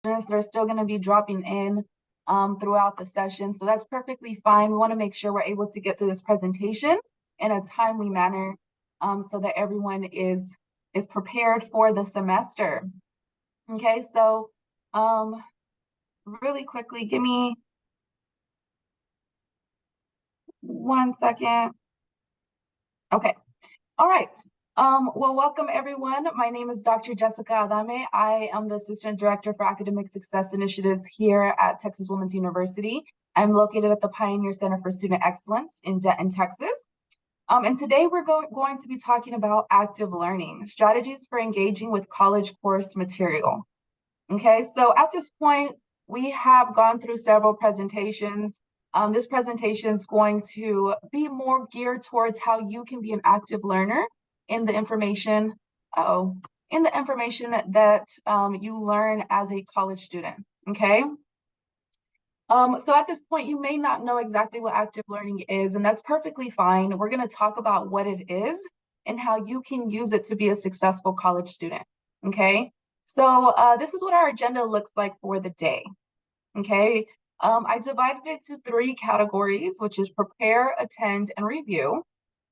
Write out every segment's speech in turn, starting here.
They're still going to be dropping in throughout the session, so that's perfectly fine. We want to make sure we're able to get through this presentation in a timely manner so that everyone is prepared for the semester. Okay, so really quickly, give me 1 second. Okay, all right. Well, welcome everyone. My name is Dr. Jessica Adame. I am the Assistant Director for Academic Success Initiatives here at Texas Women's University. I'm located at the Pioneer Center for Student Excellence in Denton, Texas. And today we're going to be talking about active learning, strategies for engaging with college course material. Okay, so at this point, we have gone through several presentations. This presentation is going to be more geared towards how you can be an active learner in the information, that you learn as a college student, okay? So at this point, you may not know exactly what active learning is, and that's perfectly fine. We're gonna talk about what it is and how you can use it to be a successful college student, okay? So this is what our agenda looks like for the day, okay? I divided it to 3 categories, which is prepare, attend, and review.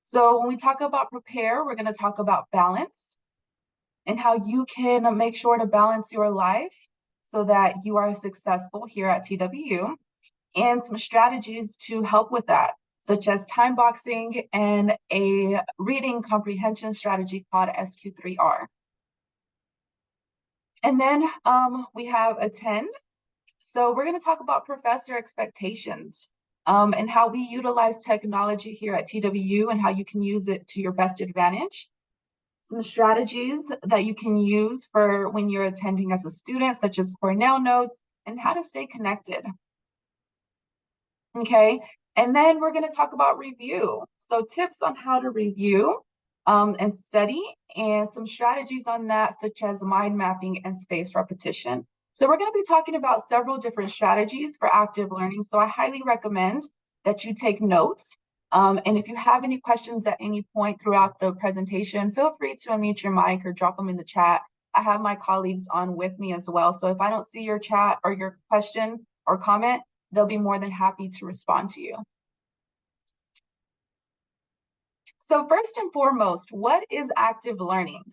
So when we talk about prepare, we're gonna talk about balance and how you can make sure to balance your life so that you are successful here at TWU, and some strategies to help with that, such as time boxing and a reading comprehension strategy called SQ3R. And then we have attend. So we're going to talk about professor expectations and how we utilize technology here at TWU and how you can use it to your best advantage. Some strategies that you can use for when you're attending as a student, such as Cornell notes and how to stay connected. Okay, and then we're going to talk about review. So tips on how to review and study, and some strategies on that, such as mind mapping and spaced repetition. So we're going to be talking about several different strategies for active learning. So I highly recommend that you take notes. And if you have any questions at any point throughout the presentation, feel free to unmute your mic or drop them in the chat. I have my colleagues on with me as well. So if I don't see your chat or your question or comment, they'll be more than happy to respond to you. So first and foremost, what is active learning?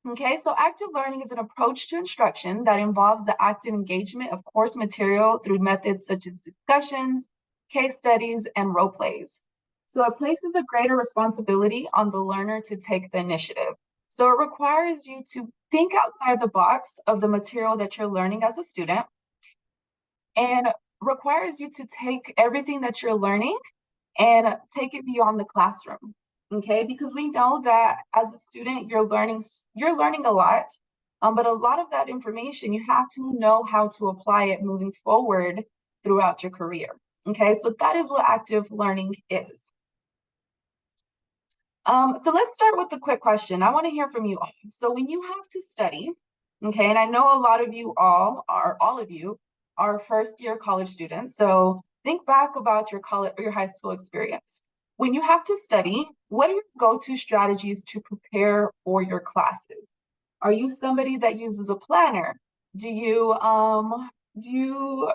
Okay, so active learning is an approach to instruction that involves the active engagement of course material through methods such as discussions, case studies, and role plays. So it places a greater responsibility on the learner to take the initiative. So it requires you to think outside the box of the material that you're learning as a student, and requires you to take everything that you're learning and take it beyond the classroom, okay? Because we know that as a student, you're learning a lot, but a lot of that information, you have to know how to apply it moving forward throughout your career, okay? So that is what active learning is. So let's start with the quick question. I want to hear from you all. So when you have to study, okay, and I know a lot of you all of you are first-year college students, so think back about your college or your high school experience. When you have to study, what are your go-to strategies to prepare for your classes? Are you somebody that uses a planner? Do you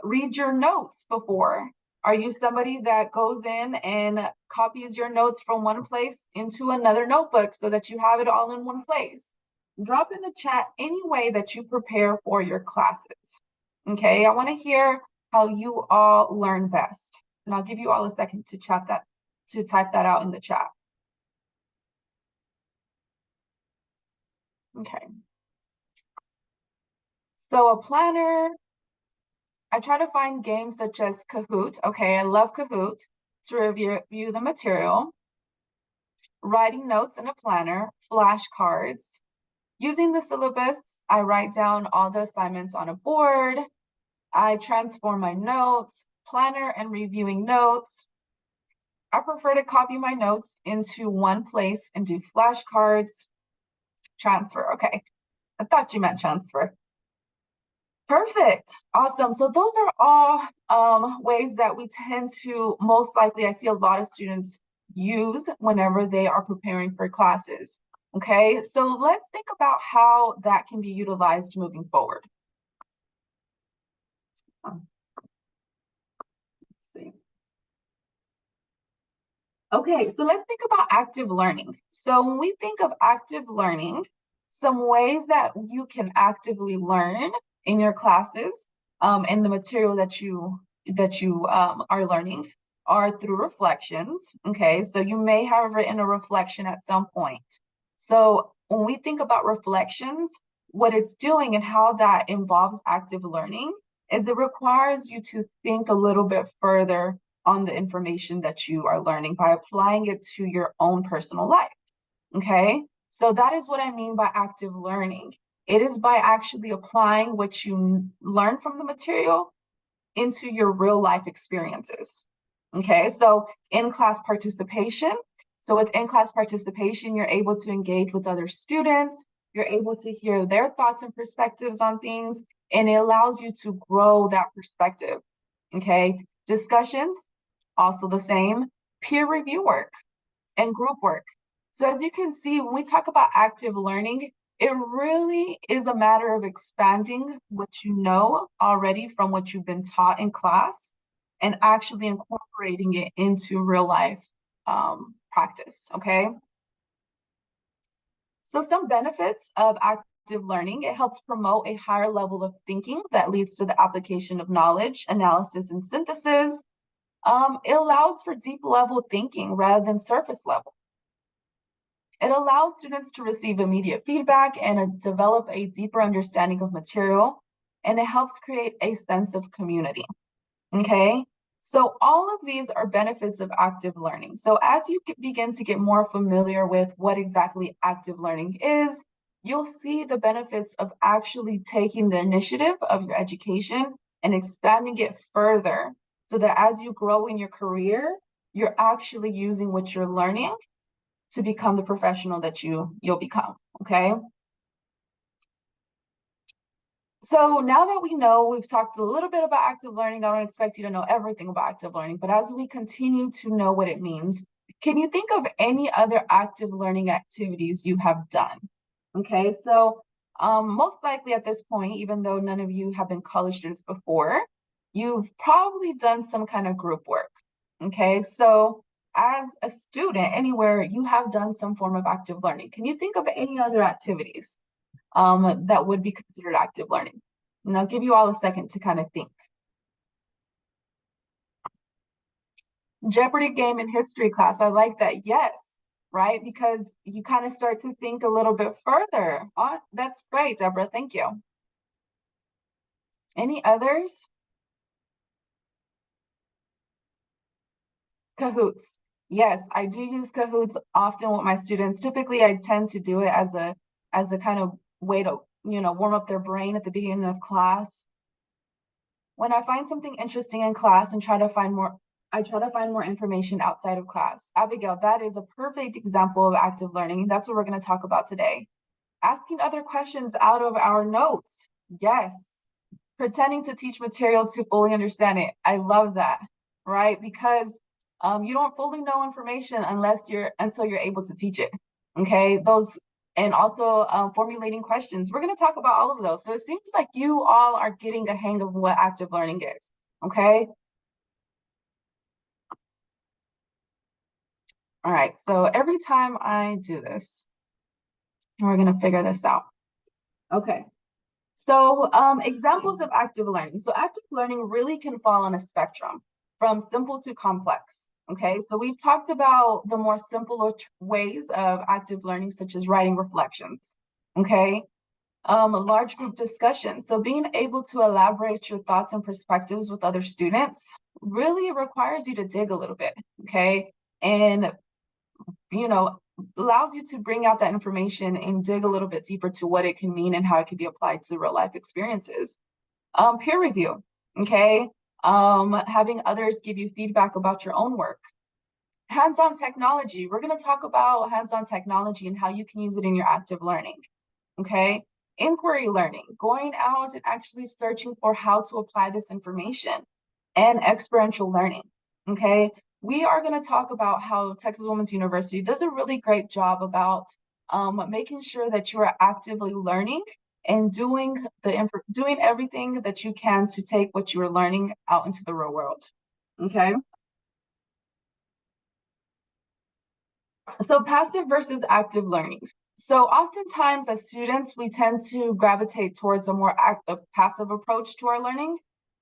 read your notes before? Are you somebody that goes in and copies your notes from one place into another notebook so that you have it all in one place? Drop in the chat any way that you prepare for your classes. Okay, I want to hear how you all learn best. And I'll give you all a second to type that out in the chat. Okay. So a planner, I try to find games such as Kahoot. Okay, I love Kahoot to review the material. Writing notes in a planner, flashcards. Using the syllabus, I write down all the assignments on a board. I transform my notes, planner and reviewing notes. I prefer to copy my notes into one place and do flashcards. Transfer, okay. I thought you meant transfer. Perfect, awesome. So those are all ways that we tend to, most likely, I see a lot of students use whenever they are preparing for classes, okay? So let's think about how that can be utilized moving forward. Okay, so let's think about active learning. So when we think of active learning, some ways that you can actively learn in your classes and the material that you are learning are through reflections. Okay, so you may have written a reflection at some point. So when we think about reflections, what it's doing and how that involves active learning is it requires you to think a little bit further on the information that you are learning by applying it to your own personal life. Okay, so that is what I mean by active learning. It is by actually applying what you learn from the material into your real life experiences. Okay, so in-class participation. So with in-class participation, you're able to engage with other students, you're able to hear their thoughts and perspectives on things, and it allows you to grow that perspective. Okay, discussions, also the same, peer review work and group work. So as you can see, when we talk about active learning, it really is a matter of expanding what you know already from what you've been taught in class and actually incorporating it into real life practice, okay? So some benefits of active learning, it helps promote a higher level of thinking that leads to the application of knowledge, analysis, and synthesis. It allows for deep level thinking rather than surface level. It allows students to receive immediate feedback and develop a deeper understanding of material, and it helps create a sense of community, okay? So all of these are benefits of active learning. So as you begin to get more familiar with what exactly active learning is, you'll see the benefits of actually taking the initiative of your education and expanding it further so that as you grow in your career, you're actually using what you're learning to become the professional that you'll become, okay? So now that we know, we've talked a little bit about active learning. I don't expect you to know everything about active learning, but as we continue to know what it means, can you think of any other active learning activities you have done? Okay, so most likely at this point, even though none of you have been college students before, you've probably done some kind of group work. Okay, so as a student anywhere, you have done some form of active learning. Can you think of any other activities that would be considered active learning? And I'll give you all a second to kind of think. Jeopardy game in history class, I like that. Yes, right? Because you kind of start to think a little bit further. Oh, that's great, Deborah. Thank you. Any others? Kahoots. Yes, I do use Kahoots often with my students. Typically, I tend to do it as a kind of way to, warm up their brain at the beginning of class. When I find something interesting in class and I try to find more information outside of class. Abigail, that is a perfect example of active learning. That's what we're going to talk about today. Asking other questions out of our notes. Yes. Pretending to teach material to fully understand it. I love that, right? Because you don't fully know information until you're able to teach it. Okay, and also formulating questions. We're going to talk about all of those. So it seems like you all are getting a hang of what active learning is. Okay. All right. So every time I do this, we're going to figure this out. Okay. So examples of active learning. So active learning really can fall on a spectrum from simple to complex. Okay, so we've talked about the more simpler ways of active learning, such as writing reflections. Okay, a large group discussion. So being able to elaborate your thoughts and perspectives with other students really requires you to dig a little bit. Okay, and allows you to bring out that information and dig a little bit deeper to what it can mean and how it can be applied to real life experiences. Peer review, okay? Having others give you feedback about your own work. Hands-on technology. We're going to talk about hands-on technology and how you can use it in your active learning, okay? Inquiry learning, going out and actually searching for how to apply this information, and experiential learning, okay? We are going to talk about how Texas Women's University does a really great job about making sure that you are actively learning and doing everything that you can to take what you are learning out into the real world, okay? So passive versus active learning. So oftentimes as students, we tend to gravitate towards a more active, passive approach to our learning.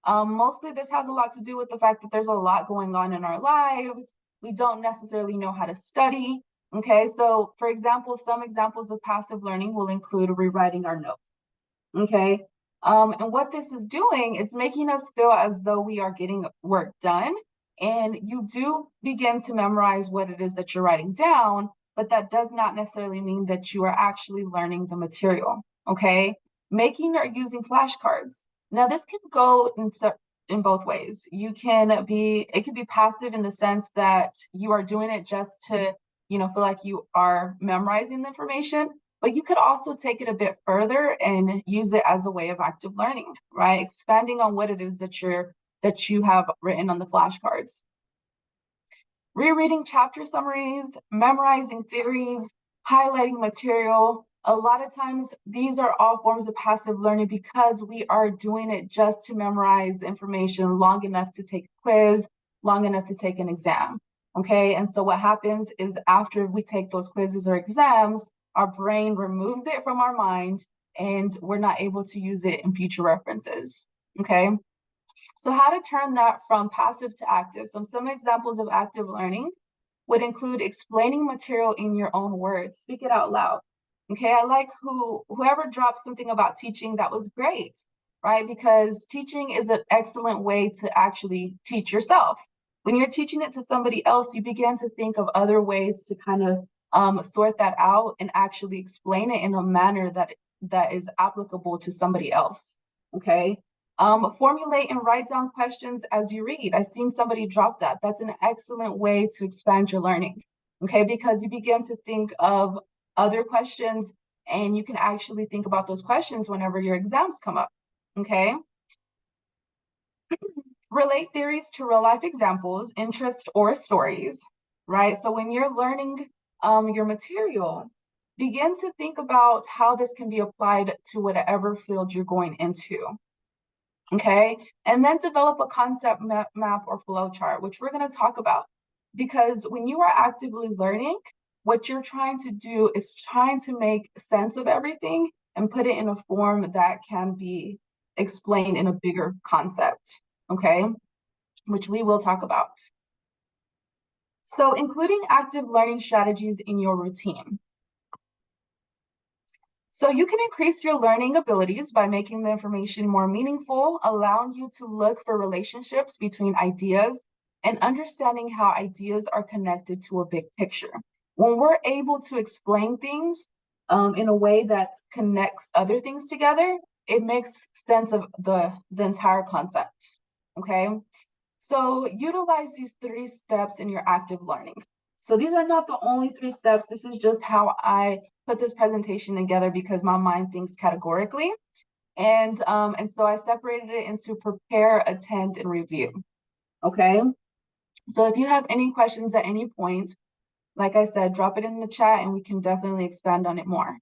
Mostly this has a lot to do with the fact that there's a lot going on in our lives. We don't necessarily know how to study. Okay, so for example, some examples of passive learning will include rewriting our notes. Okay, and what this is doing, it's making us feel as though we are getting work done, and you do begin to memorize what it is that you're writing down, but that does not necessarily mean that you are actually learning the material. Okay, making or using flashcards. Now this can go in both ways. It can be passive in the sense that you are doing it just to, feel like you are memorizing the information, but you could also take it a bit further and use it as a way of active learning, right? Expanding on what it is that you have written on the flashcards. Rereading chapter summaries, memorizing theories, highlighting material. A lot of times, these are all forms of passive learning because we are doing it just to memorize information long enough to take a quiz, long enough to take an exam. Okay, and so what happens is after we take those quizzes or exams, our brain removes it from our mind and we're not able to use it in future references. Okay, so how to turn that from passive to active. So some examples of active learning would include explaining material in your own words. Speak it out loud. Okay, I like whoever dropped something about teaching. That was great, right? Because teaching is an excellent way to actually teach yourself. When you're teaching it to somebody else, you begin to think of other ways to kind of sort that out and actually explain it in a manner that is applicable to somebody else. Okay. Formulate and write down questions as you read. I've seen somebody drop that. That's an excellent way to expand your learning, okay? Because you begin to think of other questions and you can actually think about those questions whenever your exams come up, okay? Relate theories to real life examples, interest, or stories, right? So when you're learning your material, begin to think about how this can be applied to whatever field you're going into. Okay, and then develop a concept map or flow chart, which we're going to talk about. Because when you are actively learning, what you're trying to do is trying to make sense of everything and put it in a form that can be explained in a bigger concept, okay, which we will talk about. So including active learning strategies in your routine. So you can increase your learning abilities by making the information more meaningful, allowing you to look for relationships between ideas and understanding how ideas are connected to a big picture. When we're able to explain things in a way that connects other things together, it makes sense of the entire concept, okay? So utilize these 3 steps in your active learning. So these are not the only 3 steps. This is just how I put this presentation together because my mind thinks categorically. And so I separated it into prepare, attend, and review. Okay. So if you have any questions at any point, like I said, drop it in the chat and we can definitely expand on it more.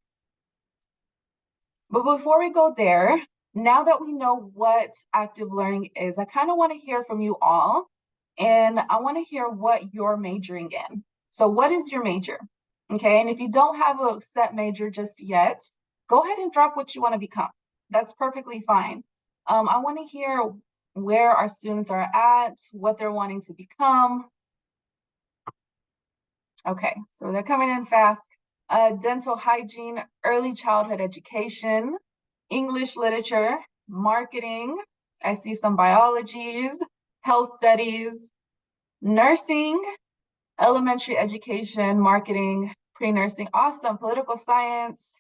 But before we go there, now that we know what active learning is, I kind of want to hear from you all. And I want to hear what you're majoring in. So what is your major? Okay, and if you don't have a set major just yet, go ahead and drop what you want to become. That's perfectly fine. I want to hear where our students are at, what they're wanting to become. Okay, so they're coming in fast. Dental hygiene, early childhood education, English literature, marketing. I see some biologies, health studies, nursing, elementary education, marketing, pre-nursing. Awesome. Political science.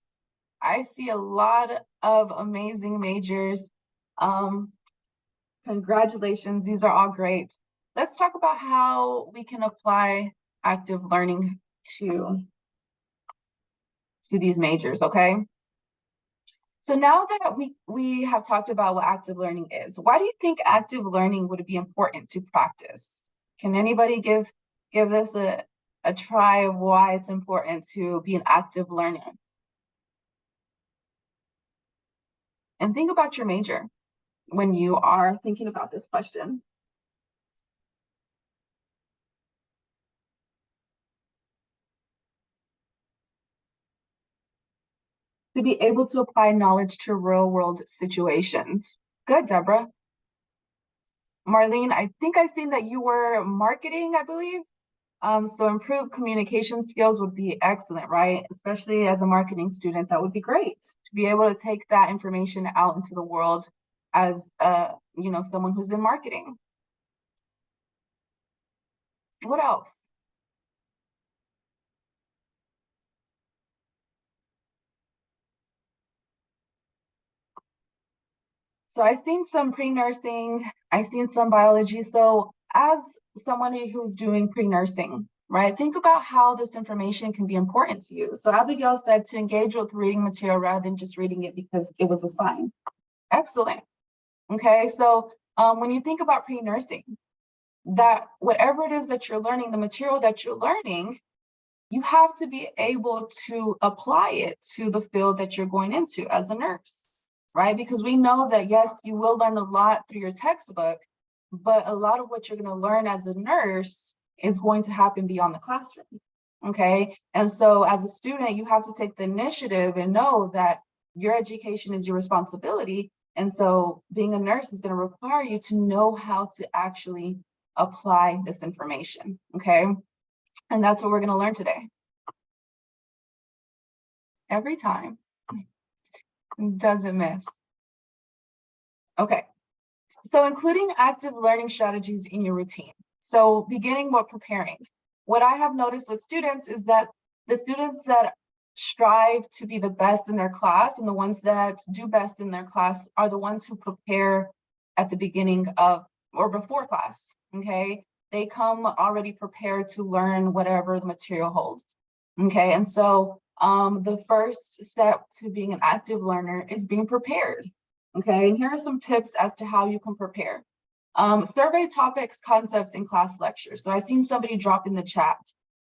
I see a lot of amazing majors. Congratulations. These are all great. Let's talk about how we can apply active learning to these majors, okay? So now that we have talked about what active learning is, why do you think active learning would be important to practice? Can anybody give this a try of why it's important to be an active learner? And think about your major when you are thinking about this question. to be able to apply knowledge to real-world situations. Good, Deborah. Marlene, I think I've seen that you were marketing, I believe. So improved communication skills would be excellent, right? Especially as a marketing student, that would be great to be able to take that information out into the world as someone who's in marketing. What else? So I've seen some pre-nursing, I've seen some biology. So as someone who's doing pre-nursing, right, think about how this information can be important to you. So Abigail said to engage with reading material rather than just reading it because it was assigned. Excellent. Okay, so when you think about pre-nursing, that whatever it is that you're learning, the material that you're learning, you have to be able to apply it to the field that you're going into as a nurse, right? Because we know that, yes, you will learn a lot through your textbook, but a lot of what you're going to learn as a nurse is going to happen beyond the classroom, okay? And so as a student, you have to take the initiative and know that your education is your responsibility. And so being a nurse is going to require you to know how to actually apply this information, okay? And that's what we're going to learn today. Every time. Doesn't miss. Okay. So including active learning strategies in your routine. So beginning with preparing. What I have noticed with students is that the students that strive to be the best in their class and the ones that do best in their class are the ones who prepare at the beginning of or before class, okay? They come already prepared to learn whatever the material holds, okay? And so the first step to being an active learner is being prepared, okay? And here are some tips as to how you can prepare. Survey topics, concepts in class lectures. So I've seen somebody drop in the chat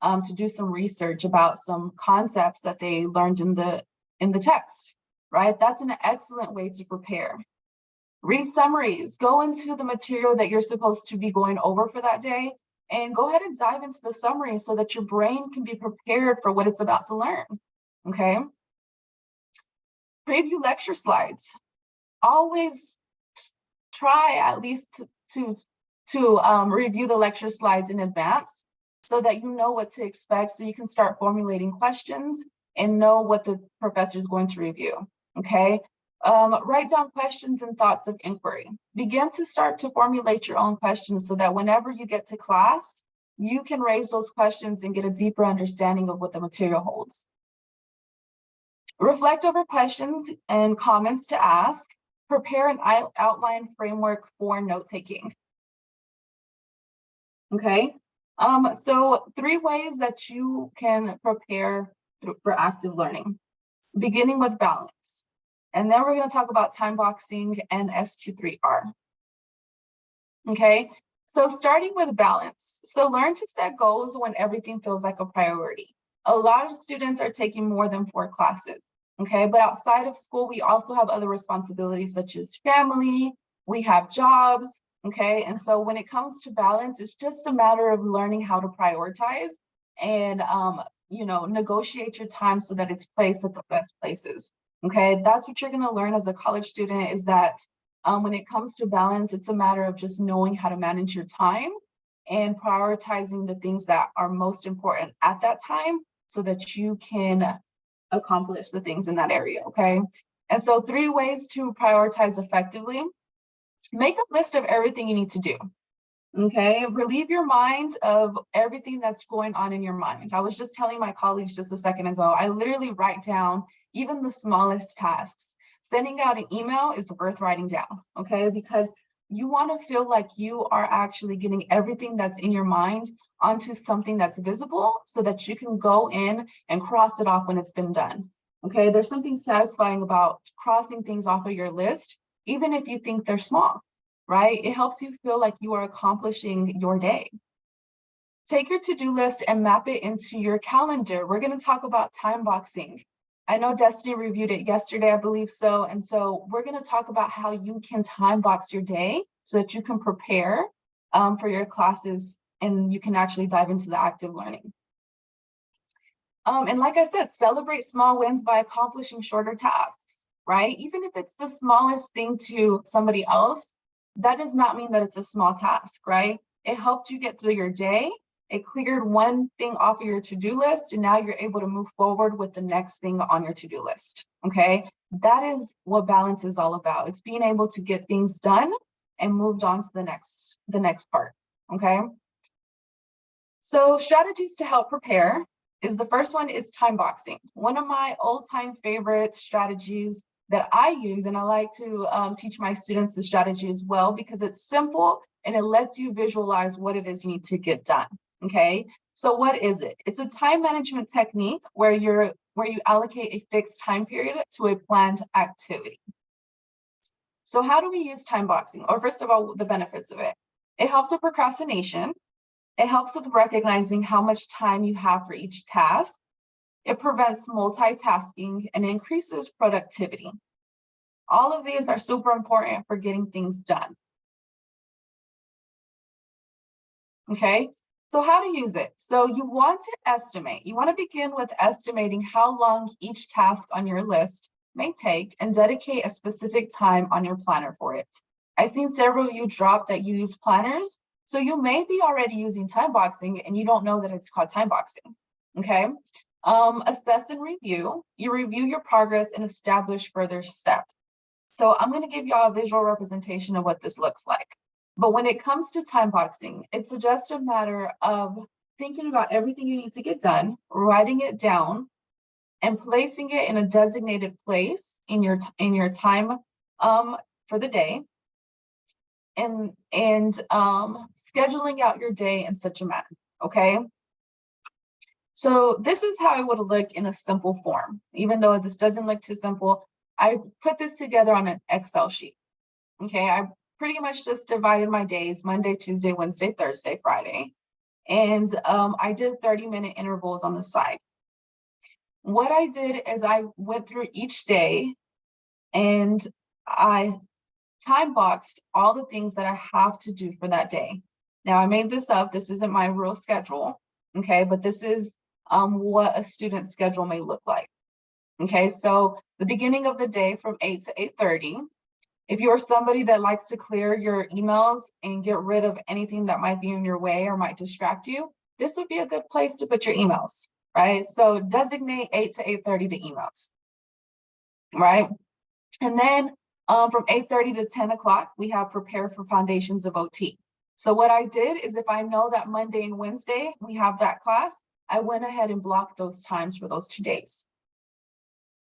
to do some research about some concepts that they learned in the text, right? That's an excellent way to prepare. Read summaries, go into the material that you're supposed to be going over for that day, and go ahead and dive into the summary so that your brain can be prepared for what it's about to learn, okay? Preview lecture slides. Always try at least to review the lecture slides in advance so that you know what to expect, so you can start formulating questions and know what the professor is going to review, okay? Write down questions and thoughts of inquiry. Begin to start to formulate your own questions so that whenever you get to class, you can raise those questions and get a deeper understanding of what the material holds. Reflect over questions and comments to ask. Prepare an outline framework for note-taking. Okay, so 3 ways that you can prepare for active learning, beginning with balance. And then we're going to talk about time boxing and SQ3R. Okay, so starting with balance. So learn to set goals when everything feels like a priority. A lot of students are taking more than 4 classes. Okay, but outside of school, we also have other responsibilities such as family, we have jobs, okay? And so when it comes to balance, it's just a matter of learning how to prioritize and, negotiate your time so that it's placed at the best places, okay? That's what you're gonna learn as a college student, is that when it comes to balance, it's a matter of just knowing how to manage your time and prioritizing the things that are most important at that time so that you can accomplish the things in that area, okay? And so 3 ways to prioritize effectively. Make a list of everything you need to do, okay? Relieve your mind of everything that's going on in your mind. I was just telling my colleagues just a second ago, I literally write down even the smallest tasks. Sending out an email is worth writing down, okay? Because you want to feel like you are actually getting everything that's in your mind onto something that's visible so that you can go in and cross it off when it's been done, okay? There's something satisfying about crossing things off of your list, even if you think they're small, right? It helps you feel like you are accomplishing your day. Take your to-do list and map it into your calendar. We're going to talk about time boxing. I know Destiny reviewed it yesterday, I believe so. And so we're going to talk about how you can time box your day so that you can prepare for your classes and you can actually dive into the active learning. And like I said, celebrate small wins by accomplishing shorter tasks, right? Even if it's the smallest thing to somebody else, that does not mean that it's a small task, right? It helped you get through your day. It cleared one thing off of your to-do list, and now you're able to move forward with the next thing on your to-do list, okay? That is what balance is all about. It's being able to get things done and moved on to the next part, okay? So strategies to help prepare is the first one is time boxing. One of my all-time favorite strategies that I use, and I like to teach my students the strategy as well, because it's simple and it lets you visualize what it is you need to get done, okay? So what is it? It's a time management technique where you allocate a fixed time period to a planned activity. So how do we use time boxing? Or first of all, the benefits of it. It helps with procrastination. It helps with recognizing how much time you have for each task. It prevents multitasking and increases productivity. All of these are super important for getting things done. Okay, so how to use it? So you want to estimate. You want to begin with estimating how long each task on your list may take and dedicate a specific time on your planner for it. I've seen several of you drop that you use planners. So you may be already using time boxing and you don't know that it's called time boxing, okay? Assess and review. You review your progress and establish further steps. So I'm gonna give y'all a visual representation of what this looks like. But when it comes to time boxing, it's just a matter of thinking about everything you need to get done, writing it down, and placing it in a designated place in your time for the day. And scheduling out your day in such a manner, okay? So this is how it would look in a simple form. Even though this doesn't look too simple, I put this together on an Excel sheet, okay? I pretty much just divided my days, Monday, Tuesday, Wednesday, Thursday, Friday. And I did 30-minute intervals on the side. What I did is I went through each day and I time boxed all the things that I have to do for that day. Now I made this up, this isn't my real schedule, okay, but this is what a student's schedule may look like. Okay, so the beginning of the day from 8 to 8:30, if you're somebody that likes to clear your emails and get rid of anything that might be in your way or might distract you, this would be a good place to put your emails, right? So designate 8 to 8:30 the emails, right? And then from 8:30 to 10 o'clock, we have prepare for foundations of OT. So what I did is if I know that Monday and Wednesday, we have that class, I went ahead and blocked those times for those 2 days.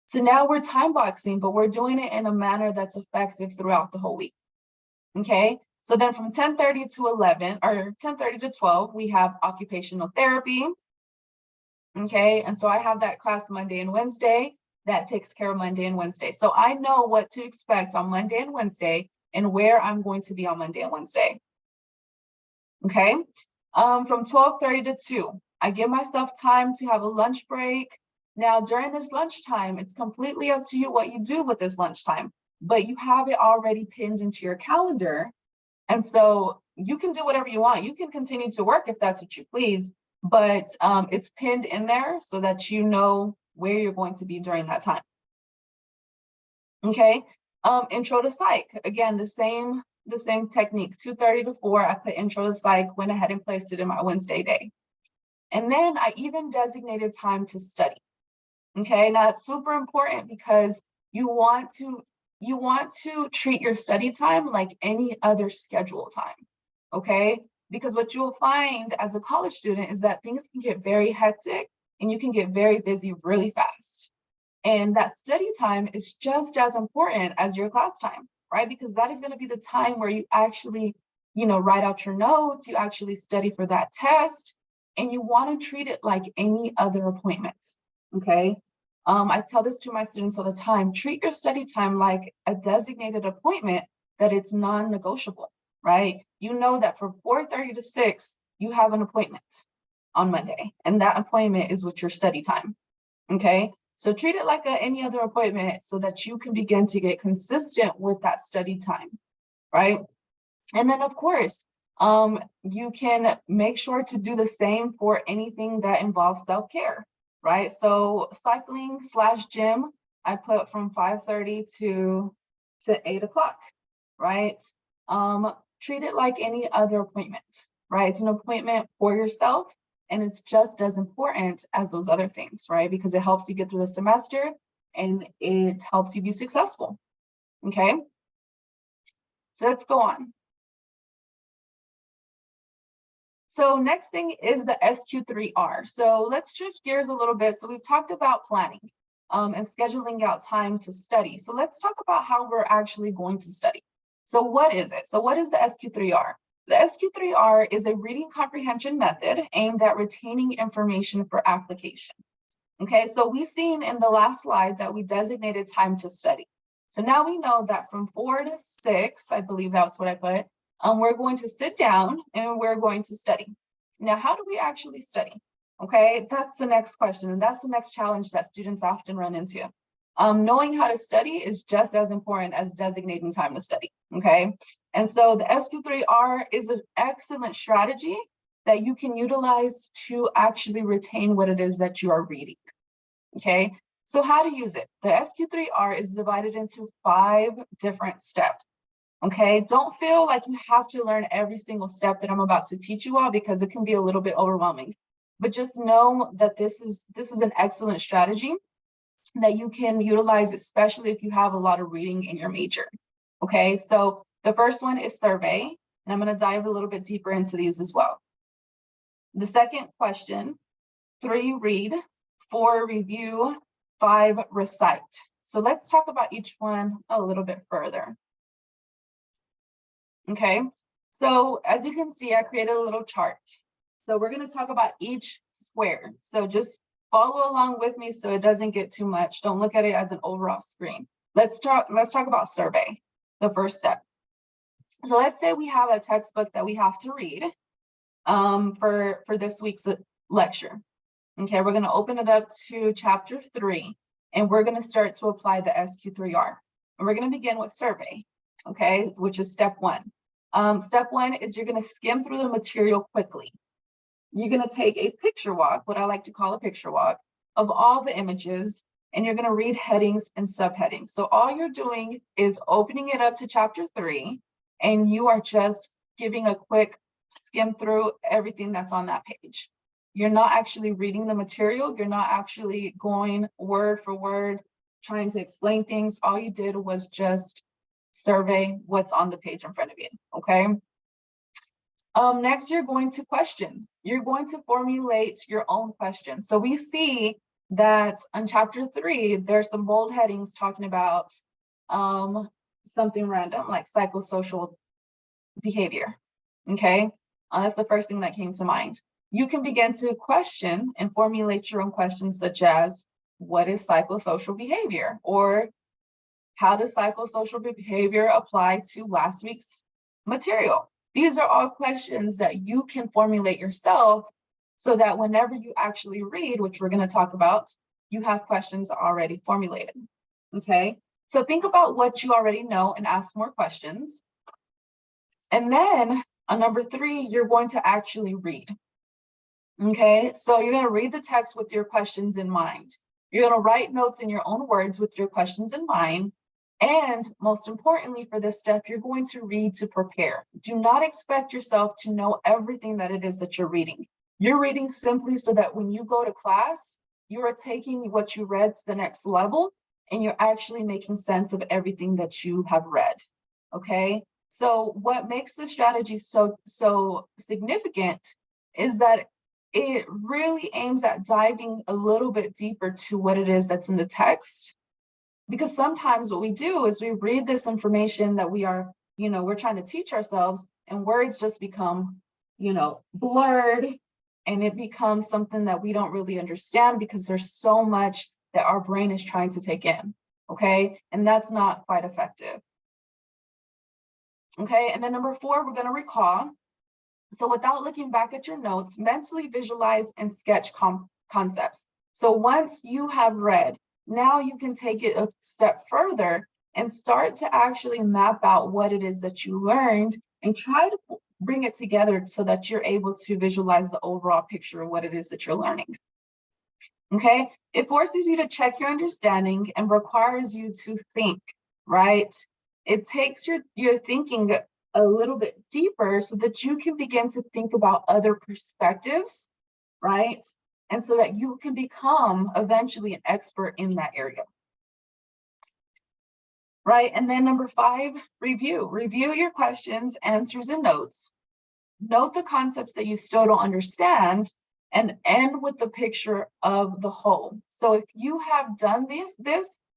So now we're time boxing, but we're doing it in a manner that's effective throughout the whole week, okay? So then from 10:30 to 11, or 10:30 to 12, we have occupational therapy, okay? And so I have that class Monday and Wednesday. That takes care of Monday and Wednesday. So I know what to expect on Monday and Wednesday and where I'm going to be on Monday and Wednesday. Okay, from 12:30 to 2, I give myself time to have a lunch break. Now during this lunchtime, it's completely up to you what you do with this lunchtime, but you have it already pinned into your calendar. And so you can do whatever you want. You can continue to work if that's what you please, but it's pinned in there so that you know where you're going to be during that time. Okay, intro to psych. Again, the same technique, 2:30 to 4, I put intro to psych, went ahead and placed it in my Wednesday day. And then I even designated time to study. Okay, now it's super important because you want to treat your study time like any other schedule time, okay? Because what you'll find as a college student is that things can get very hectic and you can get very busy really fast. And that study time is just as important as your class time, right? Because that is going to be the time where you actually, write out your notes, you actually study for that test, and you want to treat it like any other appointment, okay? I tell this to my students all the time, treat your study time like a designated appointment that it's non-negotiable, right? You know that from 4:30 to 6, you have an appointment on Monday, and that appointment is with your study time, okay? So treat it like any other appointment so that you can begin to get consistent with that study time, right? And then of course, you can make sure to do the same for anything that involves self-care, right? So cycling / gym, I put from 5:30 to 8 o'clock, right? Treat it like any other appointment, right? It's an appointment for yourself, and it's just as important as those other things, right? Because it helps you get through the semester and it helps you be successful, okay? So let's go on. So next thing is the SQ3R. So let's shift gears a little bit. So we've talked about planning and scheduling out time to study. So let's talk about how we're actually going to study. So what is it? So what is the SQ3R? The SQ3R is a reading comprehension method aimed at retaining information for application. Okay, so we've seen in the last slide that we designated time to study. So now we know that from 4 to 6, I believe that's what I put, we're going to sit down and we're going to study. Now, how do we actually study? Okay, that's the next question, and that's the next challenge that students often run into. Knowing how to study is just as important as designating time to study, okay? And so the SQ3R is an excellent strategy that you can utilize to actually retain what it is that you are reading, okay? So how to use it? The SQ3R is divided into 5 different steps, okay? Don't feel like you have to learn every single step that I'm about to teach you all, because it can be a little bit overwhelming. But just know that this is an excellent strategy that you can utilize, especially if you have a lot of reading in your major, okay? So the first one is survey, and I'm going to dive a little bit deeper into these as well. The second question, 3, read, 4, review, 5, recite. So let's talk about each one a little bit further. Okay, so as you can see, I created a little chart. So we're going to talk about each square. So just follow along with me so it doesn't get too much. Don't look at it as an overall screen. Let's talk about survey, the first step. So let's say we have a textbook that we have to read for this week's lecture. Okay, we're going to open it up to chapter 3, and we're going to start to apply the SQ3R. And we're going to begin with survey, okay, which is step 1. Step 1 is you're going to skim through the material quickly. You're going to take a picture walk, what I like to call a picture walk, of all the images, and you're going to read headings and subheadings. So all you're doing is opening it up to chapter 3, and you are just giving a quick skim through everything that's on that page. You're not actually reading the material. You're not actually going word for word, trying to explain things. All you did was just survey what's on the page in front of you, okay? Next, you're going to question. You're going to formulate your own question. So we see that on chapter 3, there's some bold headings talking about something random like psychosocial behavior, okay? That's the first thing that came to mind. You can begin to question and formulate your own questions, such as, what is psychosocial behavior? Or how does psychosocial behavior apply to last week's material? These are all questions that you can formulate yourself so that whenever you actually read, which we're going to talk about, you have questions already formulated, okay? So think about what you already know and ask more questions. And then on number 3, you're going to actually read, okay? So you're going to read the text with your questions in mind. You're going to write notes in your own words with your questions in mind. And most importantly for this step, you're going to read to prepare. Do not expect yourself to know everything that it is that you're reading. You're reading simply so that when you go to class, you are taking what you read to the next level, and you're actually making sense of everything that you have read, okay? So what makes this strategy so significant is that it really aims at diving a little bit deeper to what it is that's in the text. Because sometimes what we do is we read this information that we are, we're trying to teach ourselves, and words just become, blurred, and it becomes something that we don't really understand because there's so much that our brain is trying to take in, okay? And that's not quite effective. Okay, and then number 4, we're going to recall. So without looking back at your notes, mentally visualize and sketch concepts. So once you have read, now you can take it a step further and start to actually map out what it is that you learned and try to bring it together so that you're able to visualize the overall picture of what it is that you're learning. okay? It forces you to check your understanding and requires you to think, right? It takes your thinking a little bit deeper so that you can begin to think about other perspectives, right? And so that you can become eventually an expert in that area, right? And then number 5, review. Review your questions, answers, and notes. Note the concepts that you still don't understand and end with the picture of the whole. So if you have done this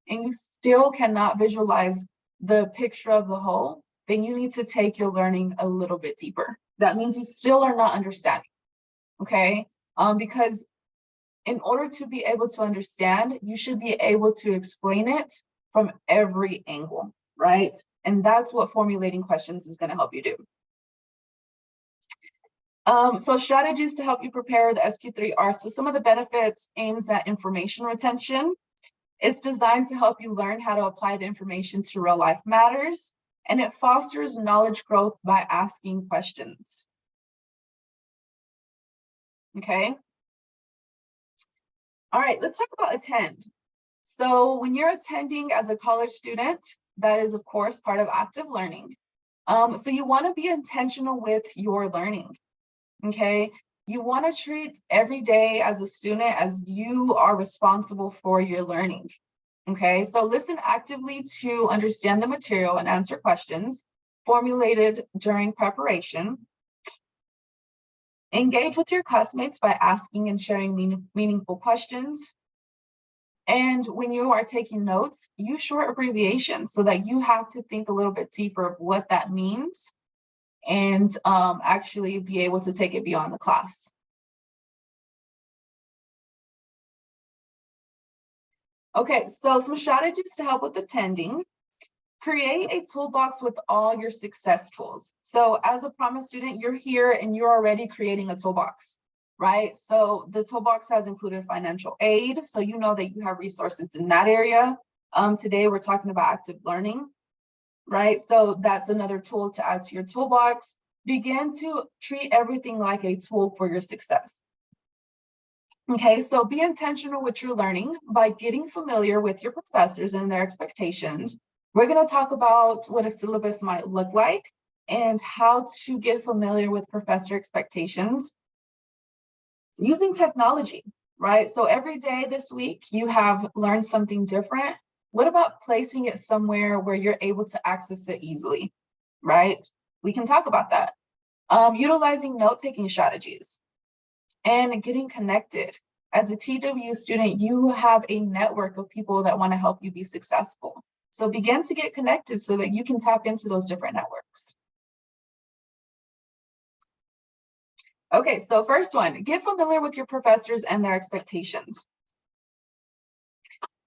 and you still cannot visualize the picture of the whole, then you need to take your learning a little bit deeper. That means you still are not understanding, okay? Because in order to be able to understand, you should be able to explain it from every angle, right? And that's what formulating questions is going to help you do. So strategies to help you prepare the SQ3 are, so some of the benefits aims at information retention. It's designed to help you learn how to apply the information to real life matters, and it fosters knowledge growth by asking questions. Okay. All right, let's talk about attend. So when you're attending as a college student, that is of course part of active learning. So you want to be intentional with your learning. Okay, you want to treat every day as a student as you are responsible for your learning. Okay, so listen actively to understand the material and answer questions formulated during preparation. Engage with your classmates by asking and sharing meaningful questions. And when you are taking notes, use short abbreviations so that you have to think a little bit deeper of what that means and actually be able to take it beyond the class. Okay, so some strategies to help with attending. Create a toolbox with all your success tools. So as a promise student, you're here and you're already creating a toolbox, right? So the toolbox has included financial aid, so you know that you have resources in that area. Today we're talking about active learning, right? So that's another tool to add to your toolbox. Begin to treat everything like a tool for your success. Okay, so be intentional with your learning by getting familiar with your professors and their expectations. We're going to talk about what a syllabus might look like and how to get familiar with professor expectations using technology, right? So every day this week, you have learned something different. What about placing it somewhere where you're able to access it easily, right? We can talk about that. Utilizing note-taking strategies and getting connected. As a TWU student, you have a network of people that want to help you be successful. So begin to get connected so that you can tap into those different networks. Okay, so first one, get familiar with your professors and their expectations.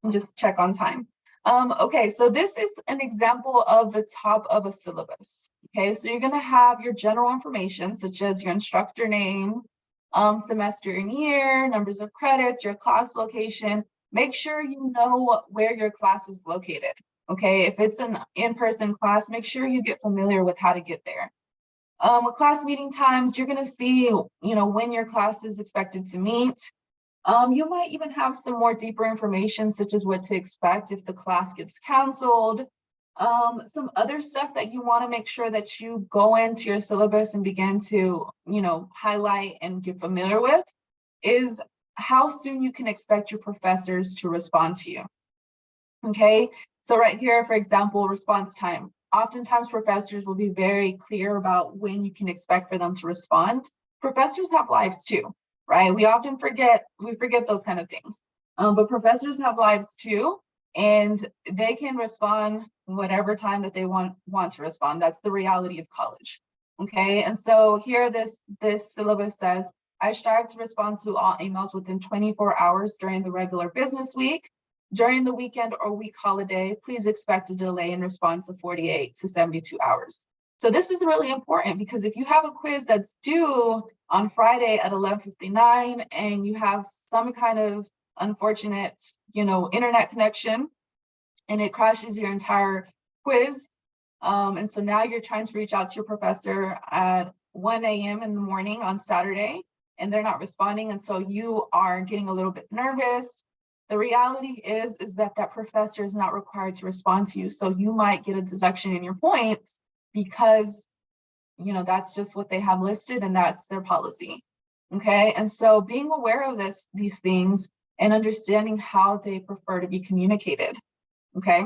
And just check on time. Okay, so this is an example of the top of a syllabus. Okay, so you're going to have your general information, such as your instructor name, semester and year, numbers of credits, your class location. Make sure you know where your class is located. Okay, if it's an in-person class, make sure you get familiar with how to get there. With class meeting times, you're going to see, when your class is expected to meet. You might even have some more deeper information, such as what to expect if the class gets canceled. Some other stuff that you want to make sure that you go into your syllabus and begin to, highlight and get familiar with is how soon you can expect your professors to respond to you. Okay, so right here, for example, response time. Oftentimes professors will be very clear about when you can expect for them to respond. Professors have lives too, right? We often forget those kind of things. But professors have lives too, and they can respond whatever time that they want to respond. That's the reality of college. Okay, and so here this syllabus says, I strive to respond to all emails within 24 hours during the regular business week. During the weekend or week holiday, please expect a delay in response of 48 to 72 hours. So this is really important because if you have a quiz that's due on Friday at 11:59 and you have some kind of unfortunate, internet connection and it crashes your entire quiz, and so now you're trying to reach out to your professor at 1 a.m. in the morning on Saturday, and they're not responding, and so you are getting a little bit nervous. The reality is that professor is not required to respond to you, so you might get a deduction in your points because, you know, that's just what they have listed and that's their policy. Okay, and so being aware of these things and understanding how they prefer to be communicated. Okay.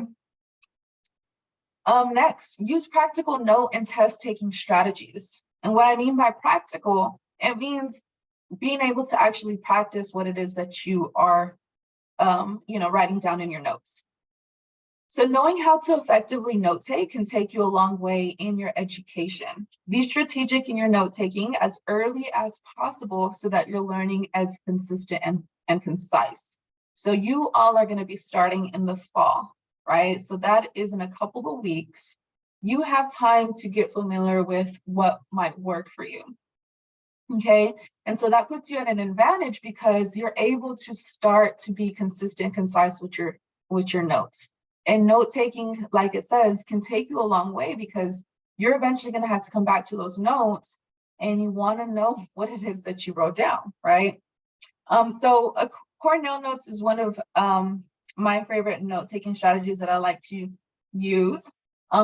Next, use practical note and test taking strategies. And what I mean by practical, it means being able to actually practice what it is that you are, you know, writing down in your notes. So knowing how to effectively note take can take you a long way in your education. Be strategic in your note taking as early as possible so that your learning is consistent and concise. So you all are going to be starting in the fall, right? So that is in a couple of weeks. You have time to get familiar with what might work for you. Okay, and so that puts you at an advantage because you're able to start to be consistent, concise with your notes. And note taking, like it says, can take you a long way because you're eventually going to have to come back to those notes and you want to know what it is that you wrote down, right? So Cornell notes is one of my favorite note taking strategies that I like to use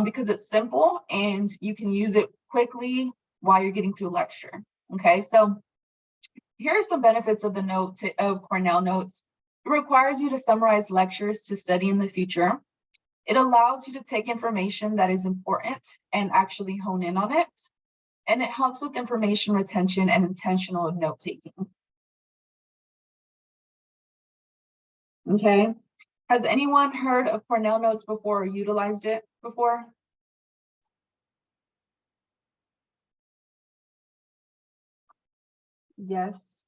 because it's simple and you can use it quickly while you're getting through lecture. Okay, so here are some benefits of of Cornell notes. It requires you to summarize lectures to study in the future. It allows you to take information that is important and actually hone in on it. And it helps with information retention and intentional note taking. Okay, has anyone heard of Cornell notes before or utilized it before?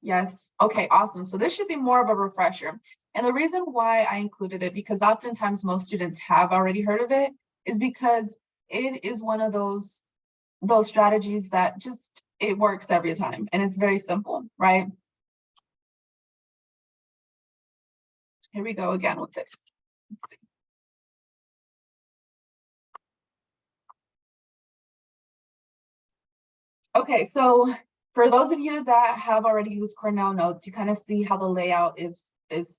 Yes. Okay, awesome. So this should be more of a refresher. And the reason why I included it, because oftentimes most students have already heard of it, is because it is one of those strategies that just, it works every time. And it's very simple, right? Here we go again with this. Let's see. Okay, so for those of you that have already used Cornell Notes, you kind of see how the layout is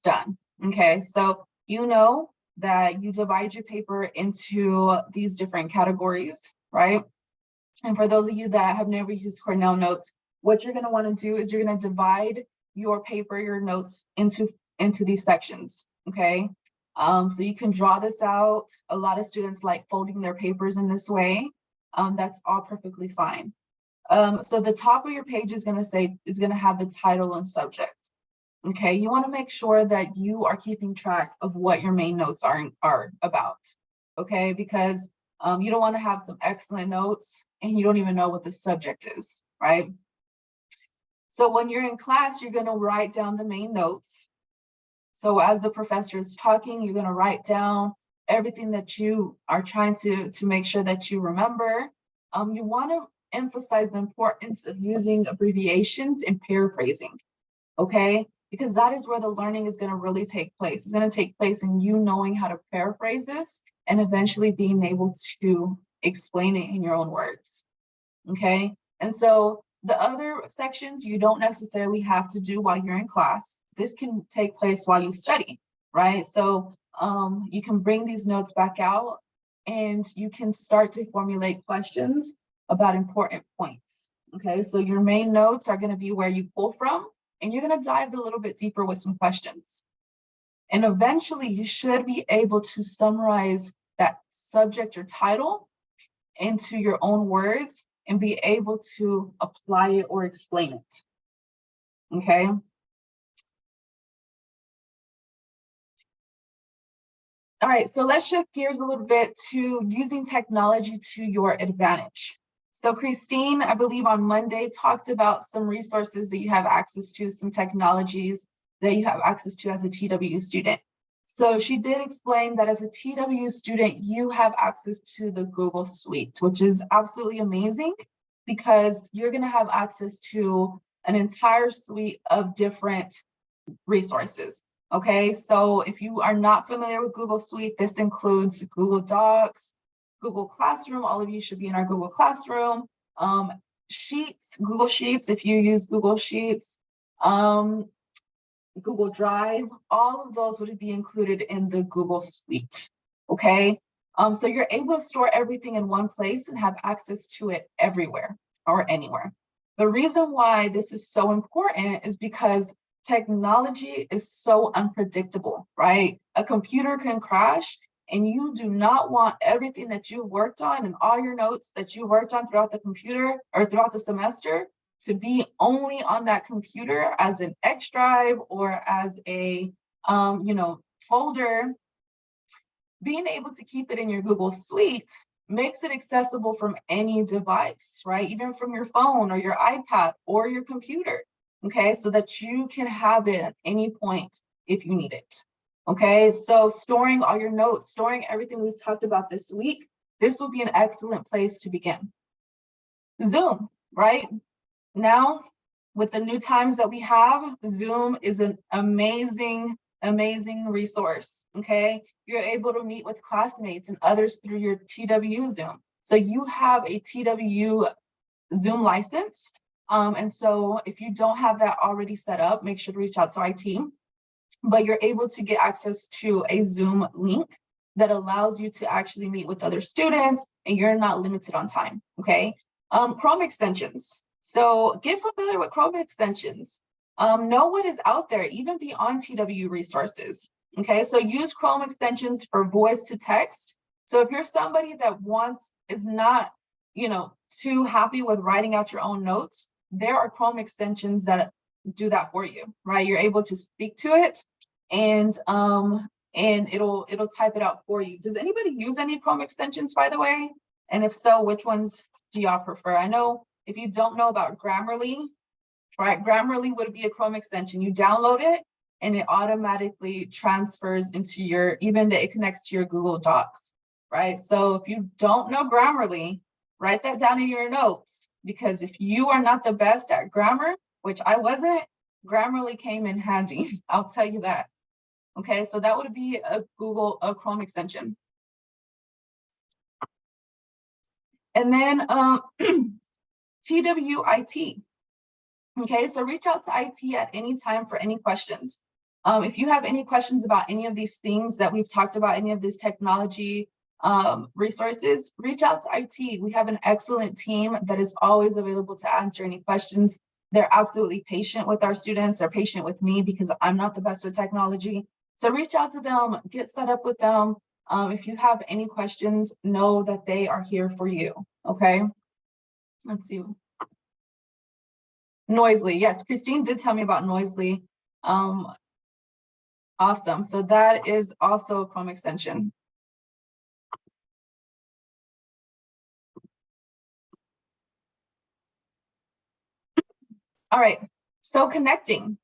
done. Okay, so you know that you divide your paper into these different categories, right? And for those of you that have never used Cornell Notes, what you're going to want to do is you're going to divide your paper, your notes into these sections. Okay, so you can draw this out. A lot of students like folding their papers in this way. That's all perfectly fine. So the top of your page is going to have the title and subject. Okay, you want to make sure that you are keeping track of what your main notes are about. Okay, because you don't want to have some excellent notes and you don't even know what the subject is, right? So when you're in class, you're going to write down the main notes. So as the professor is talking, you're going to write down everything that you are trying to make sure that you remember. You want to emphasize the importance of using abbreviations and paraphrasing, okay? Because that is where the learning is going to really take place. It's going to take place in you knowing how to paraphrase this and eventually being able to explain it in your own words, okay? And so the other sections you don't necessarily have to do while you're in class. This can take place while you study, right? So you can bring these notes back out and you can start to formulate questions about important points, okay? So your main notes are going to be where you pull from, and you're going to dive a little bit deeper with some questions. And eventually you should be able to summarize that subject or title into your own words and be able to apply it or explain it, okay? All right, so let's shift gears a little bit to using technology to your advantage. So Christine, I believe on Monday, talked about some resources that you have access to, some technologies that you have access to as a TWU student. So she did explain that as a TWU student, you have access to the Google Suite, which is absolutely amazing because you're going to have access to an entire suite of different resources. Okay, so if you are not familiar with Google Suite, this includes Google Docs, Google Classroom. All of you should be in our Google Classroom. Sheets, Google Sheets, if you use Google Sheets, Google Drive, all of those would be included in the Google Suite, okay? So you're able to store everything in one place and have access to it everywhere or anywhere. The reason why this is so important is because technology is so unpredictable, right? A computer can crash, and you do not want everything that you worked on and all your notes that you worked on throughout the computer or throughout the semester to be only on that computer as an X drive or as a folder. Being able to keep it in your Google Suite makes it accessible from any device, right? Even from your phone or your iPad or your computer, okay? So that you can have it at any point if you need it, okay? So storing all your notes, storing everything we've talked about this week, this will be an excellent place to begin. Zoom, right? Now, with the new times that we have, Zoom is an amazing resource, okay? You're able to meet with classmates and others through your TWU Zoom. So you have a TWU Zoom license. And so if you don't have that already set up, make sure to reach out to IT. But you're able to get access to a Zoom link that allows you to actually meet with other students, and you're not limited on time, okay? Chrome extensions. So get familiar with Chrome extensions. Know what is out there, even beyond TWU resources. Okay, so use Chrome extensions for voice to text. So if you're somebody that is not, too happy with writing out your own notes, there are Chrome extensions that do that for you, right? You're able to speak to it, and it'll type it out for you. Does anybody use any Chrome extensions, by the way? And if so, which ones do y'all prefer? I know if you don't know about Grammarly, right? Grammarly would be a Chrome extension. You download it and it automatically transfers into even that it connects to your Google Docs, right? So if you don't know Grammarly, write that down in your notes, because if you are not the best at grammar, which I wasn't, Grammarly came in handy. I'll tell you that. Okay, so that would be a Chrome extension. And then TWIT. Okay, so reach out to IT at any time for any questions. If you have any questions about any of these things that we've talked about, any of these technology resources, reach out to IT. We have an excellent team that is always available to answer any questions. They're absolutely patient with our students. They're patient with me because I'm not the best with technology. So reach out to them, get set up with them. If you have any questions, know that they are here for you, okay? Let's see. Noisely, yes, Christine did tell me about Noisely. Awesome, so that is also a Chrome extension. All right, so connecting.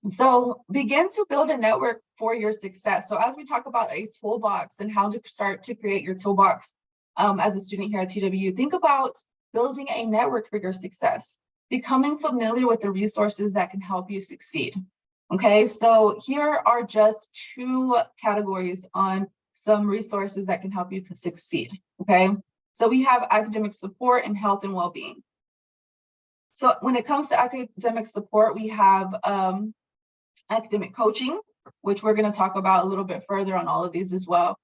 So begin to build a network for your success. So as we talk about a toolbox and how to start to create your toolbox as a student here at TWU, think about building a network for your success, becoming familiar with the resources that can help you succeed. Okay, so here are just 2 categories on some resources that can help you succeed. Okay, so we have academic support and health and well-being. So when it comes to academic support, we have academic coaching, which we're going to talk about a little bit further on all of these as well.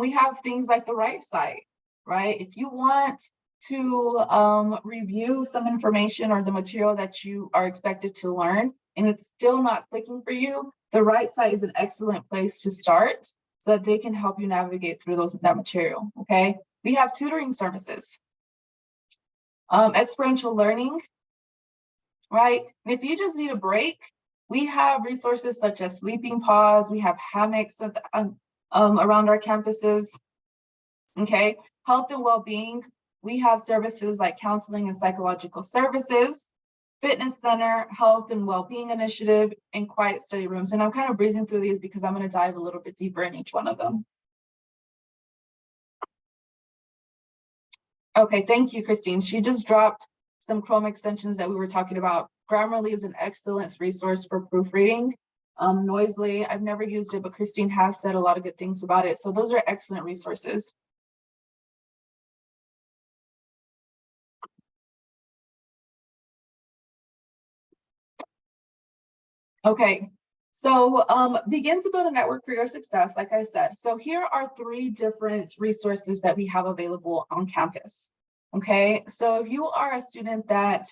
We have things like the Right Site, right? If you want to review some information or the material that you are expected to learn and it's still not clicking for you, the Right Site is an excellent place to start so that they can help you navigate through that material, okay? We have tutoring services, experiential learning, right? And if you just need a break, we have resources such as sleeping pods. We have hammocks around our campuses. Okay, health and well-being. We have services like counseling and psychological services, fitness center, health and well-being initiative, and quiet study rooms. And I'm kind of breezing through these because I'm going to dive a little bit deeper in each one of them. Okay, thank you, Christine. She just dropped some Chrome extensions that we were talking about. Grammarly is an excellent resource for proofreading. Noisely, I've never used it, but Christine has said a lot of good things about it. So those are excellent resources. Okay, so begin to build a network for your success, like I said. So here are 3 different resources that we have available on campus. Okay, so if you are a student that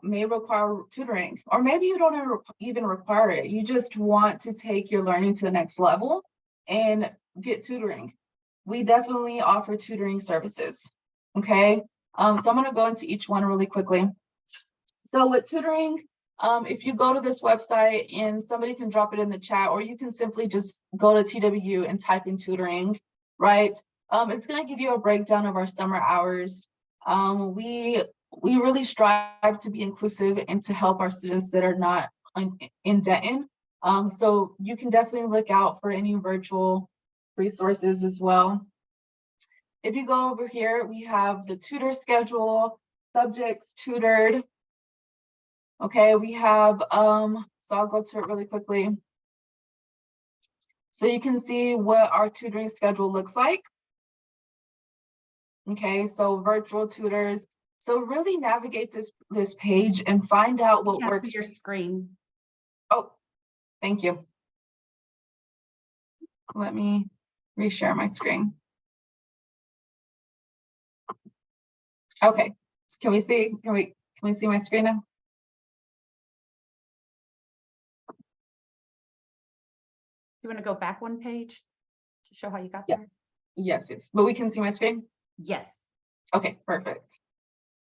may require tutoring, or maybe you don't even require it, you just want to take your learning to the next level and get tutoring, we definitely offer tutoring services. Okay, so I'm going to go into each one really quickly. So with tutoring, if you go to this website and somebody can drop it in the chat, or you can simply just go to TWU and type in tutoring, right? It's going to give you a breakdown of our summer hours. We really strive to be inclusive and to help our students that are not in Denton. So you can definitely look out for any virtual resources as well. If you go over here, we have the tutor schedule, subjects tutored. Okay, we have, so I'll go to it really quickly. So you can see what our tutoring schedule looks like. Okay, so virtual tutors. So really navigate this page and find out what works. Your screen. Oh, thank you. Let me reshare my screen. Okay, can we see my screen now? You want to go back one page to show how you got Yes. there? Yes, but we can see my screen? Yes. Okay, perfect.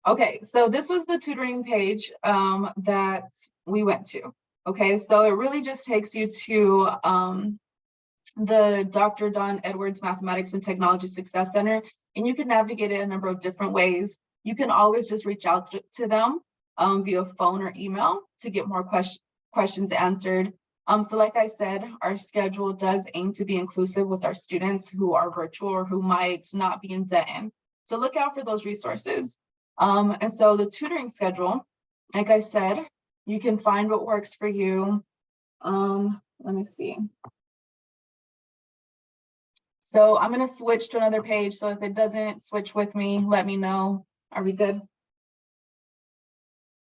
Okay, so this was the tutoring page that we went to. Okay, so it really just takes you to the Dr. Don Edwards Mathematics and Technology Success Center, and you can navigate it a number of different ways. You can always just reach out to them via phone or email to get more questions answered. So like I said, our schedule does aim to be inclusive with our students who are virtual or who might not be in Denton. So look out for those resources. And so the tutoring schedule, like I said, you can find what works for you. Let me see. So I'm going to switch to another page. So if it doesn't switch with me, let me know. Are we good?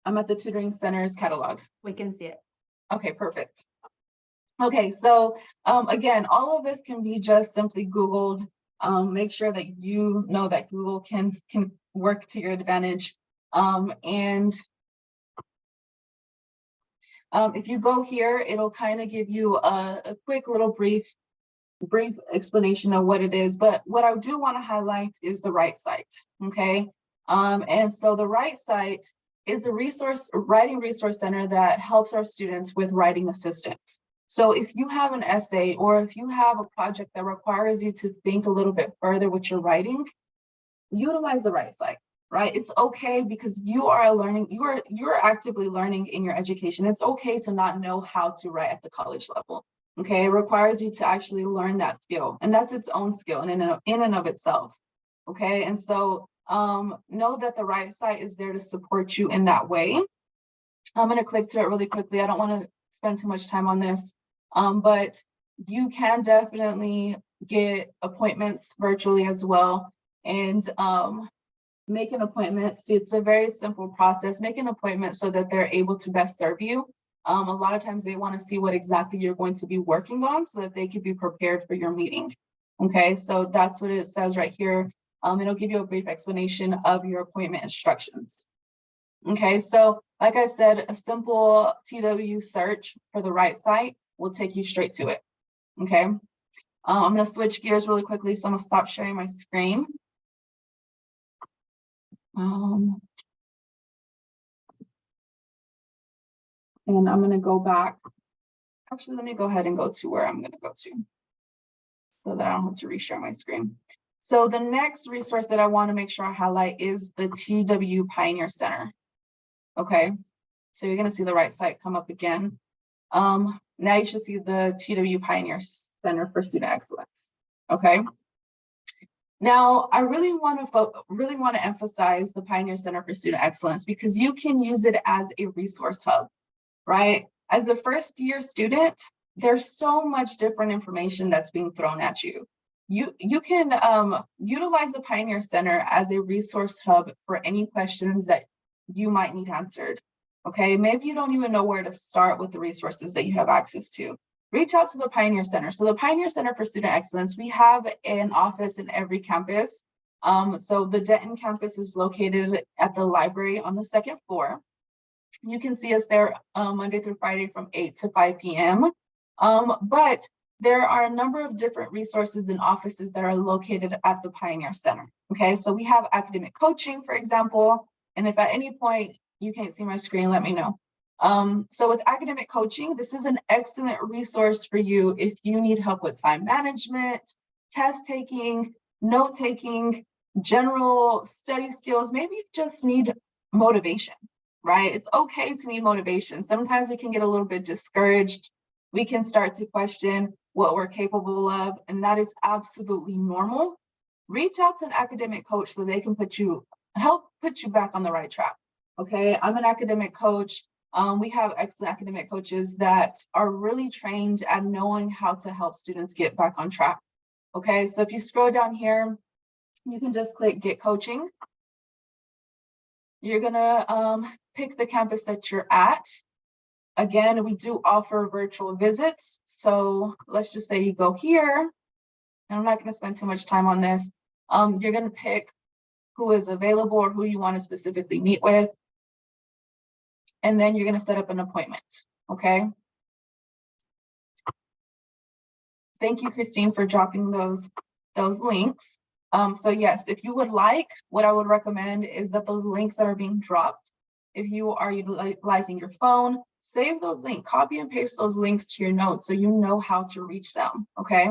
I'm at the Tutoring Center's catalog. We can see it. Okay, perfect. Okay, so again, all of this can be just simply Googled. Make sure that you know that Google can work to your advantage. And if you go here, it'll kind of give you a quick little brief explanation of what it is, but what I do want to highlight is the right site. Okay, and so the right site is a writing resource center that helps our students with writing assistance. So if you have an essay or if you have a project that requires you to think a little bit further with your writing, utilize the right site. Right, it's okay because you are learning, you're actively learning in your education. It's okay to not know how to write at the college level. Okay, it requires you to actually learn that skill, and that's its own skill in and of itself. Okay, and so know that the right site is there to support you in that way. I'm going to click to it really quickly. I don't want to spend too much time on this, but you can definitely get appointments virtually as well, and make an appointment. See, it's a very simple process. Make an appointment so that they're able to best serve you. A lot of times they want to see what exactly you're going to be working on so that they can be prepared for your meeting. Okay, so that's what it says right here. It'll give you a brief explanation of your appointment instructions. Okay, so like I said, a simple TW search for the right site will take you straight to it. Okay, I'm going to switch gears really quickly, so I'm going to stop sharing my screen. And I'm going to go back. Actually, let me go ahead and go to where I'm going to go to so that I don't have to reshare my screen. So the next resource that I want to make sure I highlight is the TWU-Pioneer Center. Okay, so you're going to see the right site come up again. Now you should see the TWU-Pioneer Center for Student Excellence. Okay. Now, I really want to emphasize the Pioneer Center for Student Excellence because you can use it as a resource hub, right? As a first-year student, there's so much different information that's being thrown at you. You can utilize the Pioneer Center as a resource hub for any questions that you might need answered. Okay, maybe you don't even know where to start with the resources that you have access to. Reach out to the Pioneer Center. So the Pioneer Center for Student Excellence, we have an office in every campus. So the Denton campus is located at the library on the second floor. You can see us there Monday through Friday from 8 to 5 p.m. But there are a number of different resources and offices that are located at the Pioneer Center. Okay, so we have academic coaching, for example, and if at any point you can't see my screen, let me know. So with academic coaching, this is an excellent resource for you if you need help with time management, test taking, note taking, general study skills. Maybe you just need motivation, right? It's okay to need motivation. Sometimes we can get a little bit discouraged. We can start to question what we're capable of, and that is absolutely normal. Reach out to an academic coach so they can help put you back on the right track. Okay, I'm an academic coach. We have excellent academic coaches that are really trained at knowing how to help students get back on track. Okay, so if you scroll down here, you can just click Get Coaching. You're gonna pick the campus that you're at. Again, we do offer virtual visits. So let's just say you go here, and I'm not gonna spend too much time on this. You're gonna pick who is available or who you want to specifically meet with. And then you're gonna set up an appointment, okay? Thank you, Christine, for dropping those links. So yes, if you would like, what I would recommend is that those links that are being dropped, if you are utilizing your phone, save those links, copy and paste those links to your notes so you know how to reach them, okay?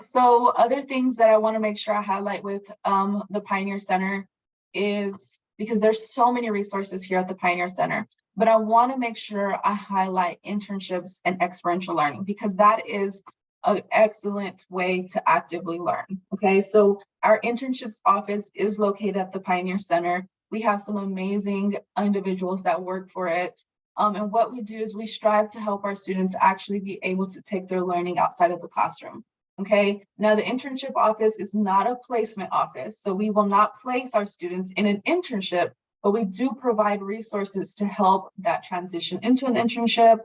So other things that I want to make sure I highlight with the Pioneer Center is, because there's so many resources here at the Pioneer Center, but I want to make sure I highlight internships and experiential learning, because that is an excellent way to actively learn. Okay, so our internships office is located at the Pioneer Center. We have some amazing individuals that work for it. And what we do is we strive to help our students actually be able to take their learning outside of the classroom. Okay, now the internship office is not a placement office, so we will not place our students in an internship, but we do provide resources to help that transition into an internship,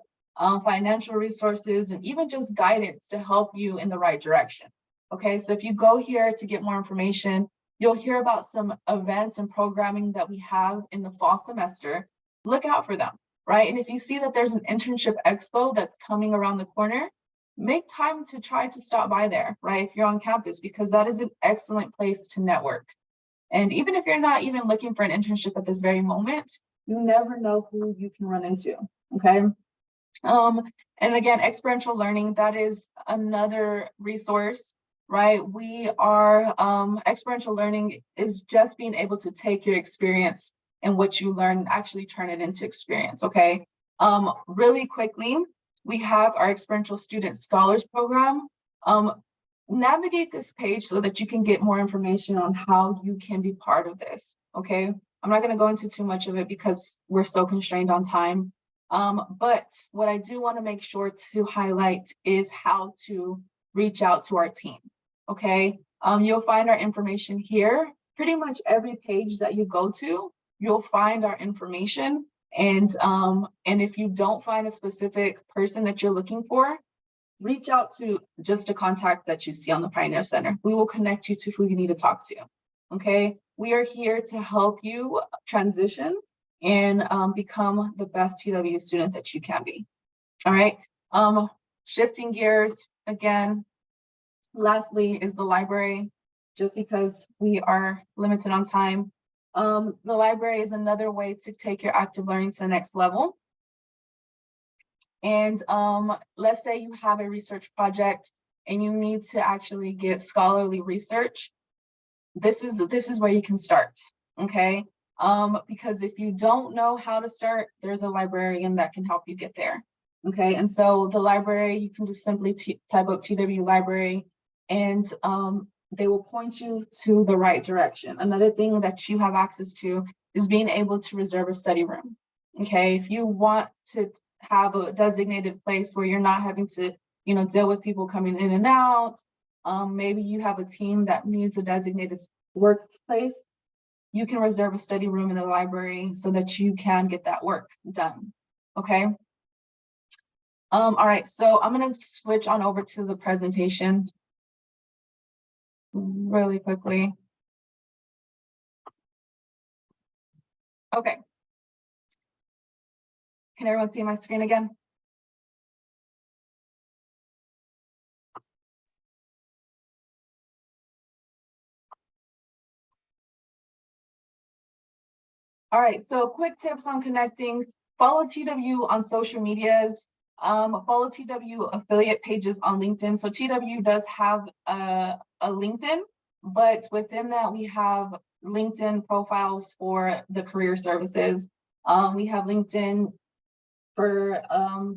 financial resources, and even just guidance to help you in the right direction. Okay, so if you go here to get more information, you'll hear about some events and programming that we have in the fall semester. Look out for them, right? And if you see that there's an internship expo that's coming around the corner, make time to try to stop by there, right? If you're on campus, because that is an excellent place to network. And even if you're not even looking for an internship at this very moment, you never know who you can run into, okay? And again, experiential learning, that is another resource, right? We are, experiential learning is just being able to take your experience and what you learn and actually turn it into experience, okay? Really quickly, we have our Experiential Student Scholars Program. Navigate this page so that you can get more information on how you can be part of this, okay? I'm not gonna go into too much of it because we're so constrained on time. But what I do wanna make sure to highlight is how to reach out to our team, okay? You'll find our information here. Pretty much every page that you go to, you'll find our information. And if you don't find a specific person that you're looking for, reach out to just a contact that you see on the Pioneer Center. We will connect you to who you need to talk to, okay? We are here to help you transition and become the best TW student that you can be, all right? Shifting gears again, lastly is the library, just because we are limited on time. The library is another way to take your active learning to the next level. And let's say you have a research project and you need to actually get scholarly research. This is where you can start, okay? Because if you don't know how to start, there's a librarian that can help you get there, okay? And so the library, you can just simply type up TW library, and they will point you to the right direction. Another thing that you have access to is being able to reserve a study room, okay? If you want to have a designated place where you're not having to, deal with people coming in and out, maybe you have a team that needs a designated workplace, you can reserve a study room in the library so that you can get that work done, okay? All right, so I'm gonna switch on over to the presentation really quickly. Okay. Can everyone see my screen again? All right, so quick tips on connecting. Follow TWU on social medias. Follow TWU affiliate pages on LinkedIn. So TWU does have a LinkedIn, but within that we have LinkedIn profiles for the career services. We have LinkedIn for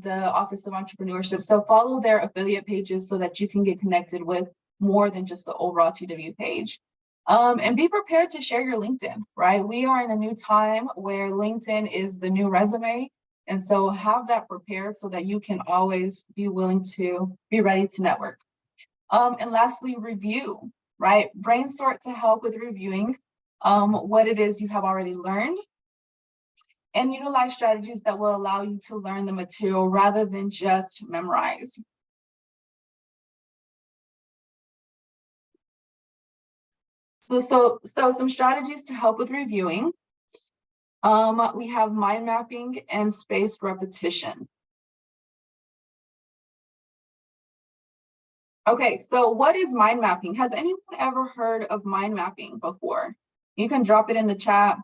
the Office of Entrepreneurship. So follow their affiliate pages so that you can get connected with more than just the overall TWU page. And be prepared to share your LinkedIn, right? We are in a new time where LinkedIn is the new resume. And so have that prepared so that you can always be willing to be ready to network. And lastly, review, right? Brainstorm to help with reviewing what it is you have already learned, and utilize strategies that will allow you to learn the material rather than just memorize. So some strategies to help with reviewing. We have mind mapping and spaced repetition. Okay, so what is mind mapping? Has anyone ever heard of mind mapping before? You can drop it in the chat.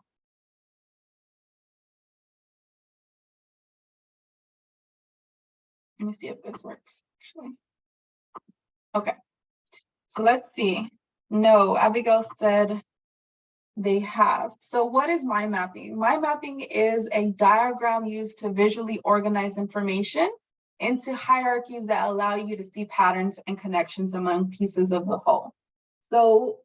Let me see if this works, actually. Okay, so let's see. No, Abigail said they have. So what is mind mapping? Mind mapping is a diagram used to visually organize information into hierarchies that allow you to see patterns and connections among pieces of the whole. So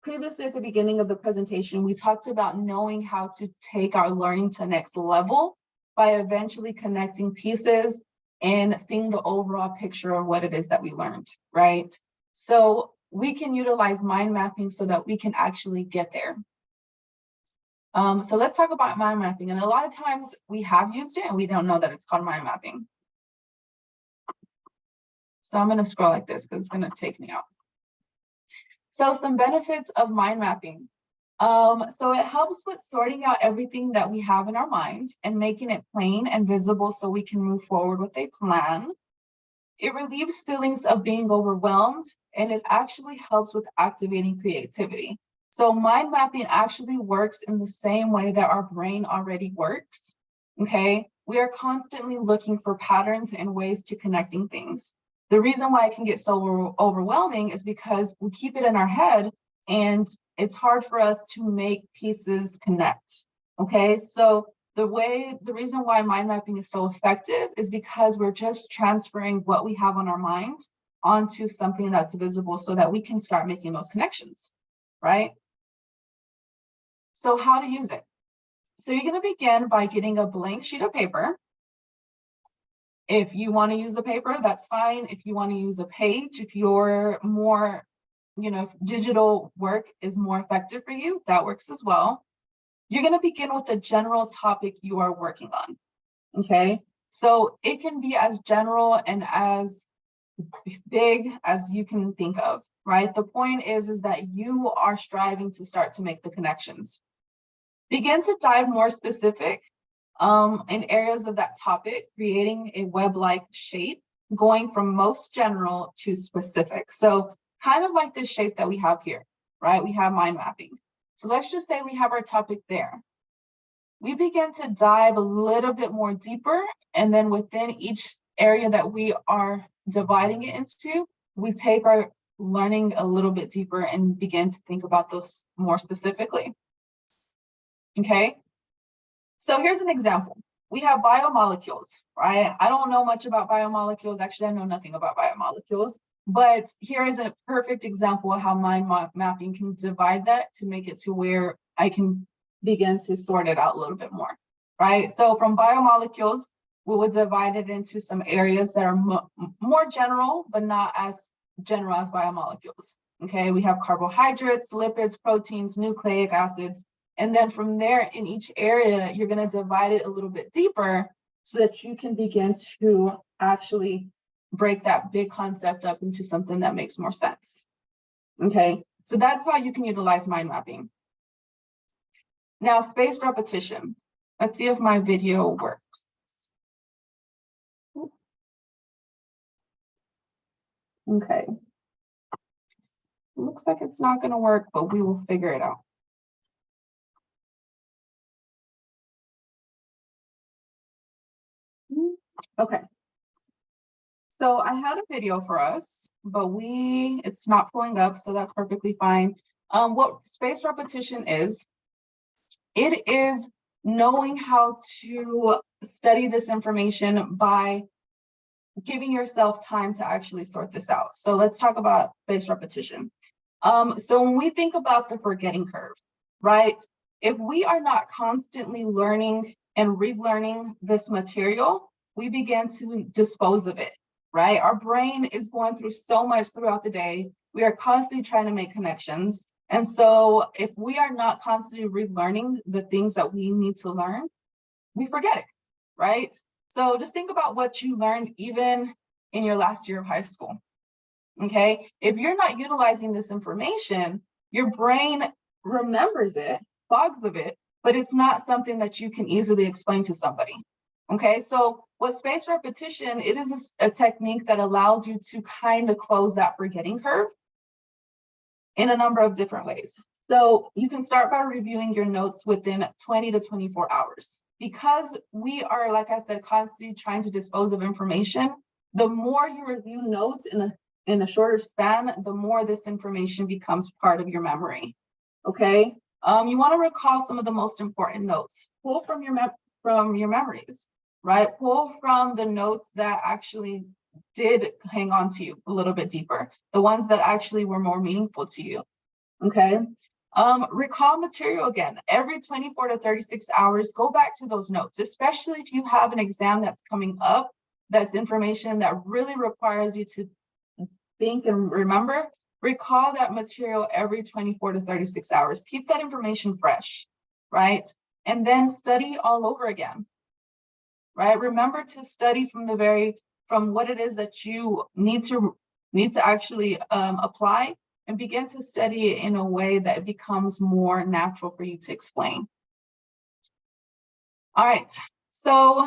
previously at the beginning of the presentation, we talked about knowing how to take our learning to the next level by eventually connecting pieces and seeing the overall picture of what it is that we learned, right? So we can utilize mind mapping so that we can actually get there. So let's talk about mind mapping. And a lot of times we have used it and we don't know that it's called mind mapping. So I'm going to scroll like this because it's going to take me out. So some benefits of mind mapping. So it helps with sorting out everything that we have in our minds and making it plain and visible so we can move forward with a plan. It relieves feelings of being overwhelmed, and it actually helps with activating creativity. So mind mapping actually works in the same way that our brain already works, okay? We are constantly looking for patterns and ways to connecting things. The reason why it can get so overwhelming is because we keep it in our head and it's hard for us to make pieces connect, okay? So the reason why mind mapping is so effective is because we're just transferring what we have on our mind onto something that's visible so that we can start making those connections, right? So how to use it? So you're going to begin by getting a blank sheet of paper. If you want to use a paper, that's fine. If you want to use a page, if you're more, if digital work is more effective for you, that works as well. You're going to begin with the general topic you are working on, okay? So it can be as general and as big as you can think of, right? The point is that you are striving to start to make the connections. Begin to dive more specific in areas of that topic, creating a web-like shape, going from most general to specific. So kind of like this shape that we have here, right? We have mind mapping. So let's just say we have our topic there. We begin to dive a little bit more deeper, and then within each area that we are dividing it into, we take our learning a little bit deeper and begin to think about those more specifically. Okay, so here's an example. We have biomolecules, right? I don't know much about biomolecules. Actually, I know nothing about biomolecules, but here is a perfect example of how mind mapping can divide that to make it to where I can begin to sort it out a little bit more, right? So from biomolecules, we would divide it into some areas that are more general, but not as general as biomolecules. Okay, we have carbohydrates, lipids, proteins, nucleic acids, And then from there, in each area, you're going to divide it a little bit deeper so that you can begin to actually break that big concept up into something that makes more sense. Okay, so that's how you can utilize mind mapping. Now, spaced repetition. Let's see if my video works. Okay. Looks like it's not going to work, but we will figure it out. Okay. So I had a video for us, but it's not pulling up, so that's perfectly fine. What spaced repetition is, it is knowing how to study this information by giving yourself time to actually sort this out. So let's talk about spaced repetition. So when we think about the forgetting curve, right? If we are not constantly learning and relearning this material, we begin to dispose of it, right? Our brain is going through so much throughout the day. We are constantly trying to make connections. And so if we are not constantly relearning the things that we need to learn, we forget it, right? So just think about what you learned even in your last year of high school. Okay, if you're not utilizing this information, your brain remembers it, fogs of it, but it's not something that you can easily explain to somebody. Okay, so with spaced repetition, it is a technique that allows you to kind of close that forgetting curve in a number of different ways. So you can start by reviewing your notes within 20 to 24 hours. Because we are, like I said, constantly trying to dispose of information, the more you review notes in a shorter span, the more this information becomes part of your memory. Okay, you want to recall some of the most important notes. Pull from your memories, right? Pull from the notes that actually did hang on to you a little bit deeper, the ones that actually were more meaningful to you. Okay, recall material again. Every 24 to 36 hours, go back to those notes, especially if you have an exam that's coming up, that's information that really requires you to think and remember. Recall that material every 24 to 36 hours. Keep that information fresh, right? And then study all over again, right? Remember to study from what it is that you need to actually apply, and begin to study it in a way that it becomes more natural for you to explain. All right, so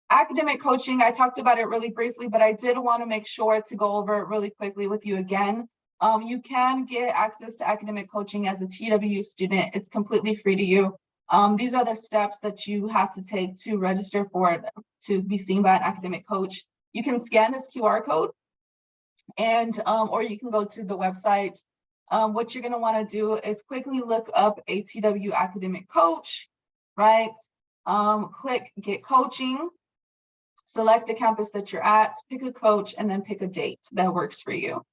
academic coaching, I talked about it really briefly, but I did want to make sure to go over it really quickly with you again. You can get access to academic coaching as a TWU student. It's completely free to you. These are the steps that you have to take to register for it, to be seen by an academic coach. You can scan this QR code, and or you can go to the website. What you're going to want to do is quickly look up a TWU academic coach, right? Click get coaching, select the campus that you're at, pick a coach, and then pick a date that works for you.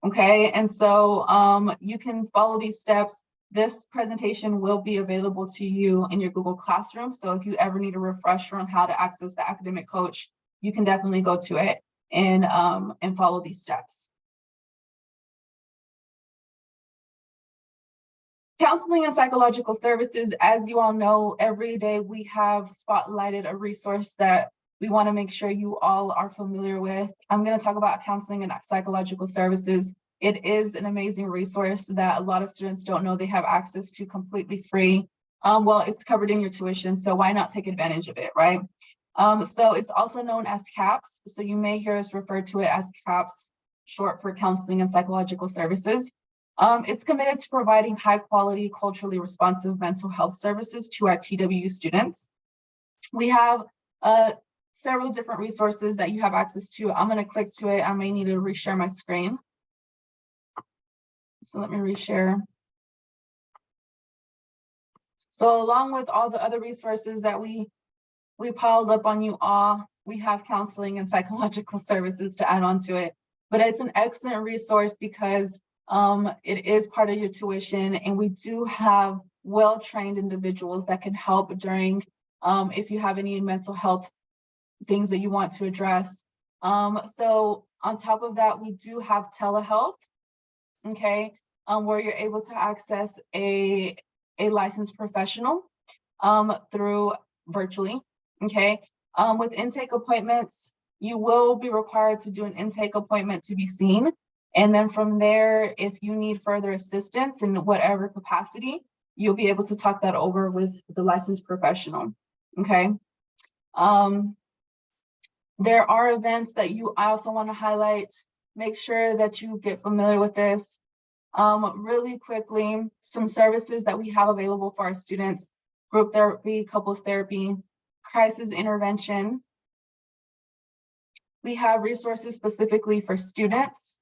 Okay, and so you can follow these steps. This presentation will be available to you in your Google Classroom. So if you ever need a refresher on how to access the academic coach, you can definitely go to it and follow these steps. Counseling and psychological services, as you all know, every day we have spotlighted a resource that we want to make sure you all are familiar with. I'm going to talk about counseling and psychological services. It is an amazing resource that a lot of students don't know they have access to completely free. Well, it's covered in your tuition, so why not take advantage of it, right? So it's also known as CAPS. So you may hear us refer to it as CAPS, short for Counseling and Psychological Services. It's committed to providing high quality, culturally responsive mental health services to our TWU students. We have several different resources that you have access to. I'm going to click to it. I may need to reshare my screen. So let me reshare. So along with all the other resources that we piled up on you all, we have counseling and psychological services to add on to it. But it's an excellent resource because it is part of your tuition, and we do have well-trained individuals that can help during if you have any mental health things that you want to address. So on top of that, we do have telehealth, okay, where you're able to access a a licensed professional through virtually, okay? With intake appointments, you will be required to do an intake appointment to be seen. And then from there, if you need further assistance in whatever capacity, you'll be able to talk that over with the licensed professional, okay? There are events that I also want to highlight. Make sure that you get familiar with this. Really quickly, some services that we have available for our students: group therapy, couples therapy, crisis intervention. We have resources specifically for students.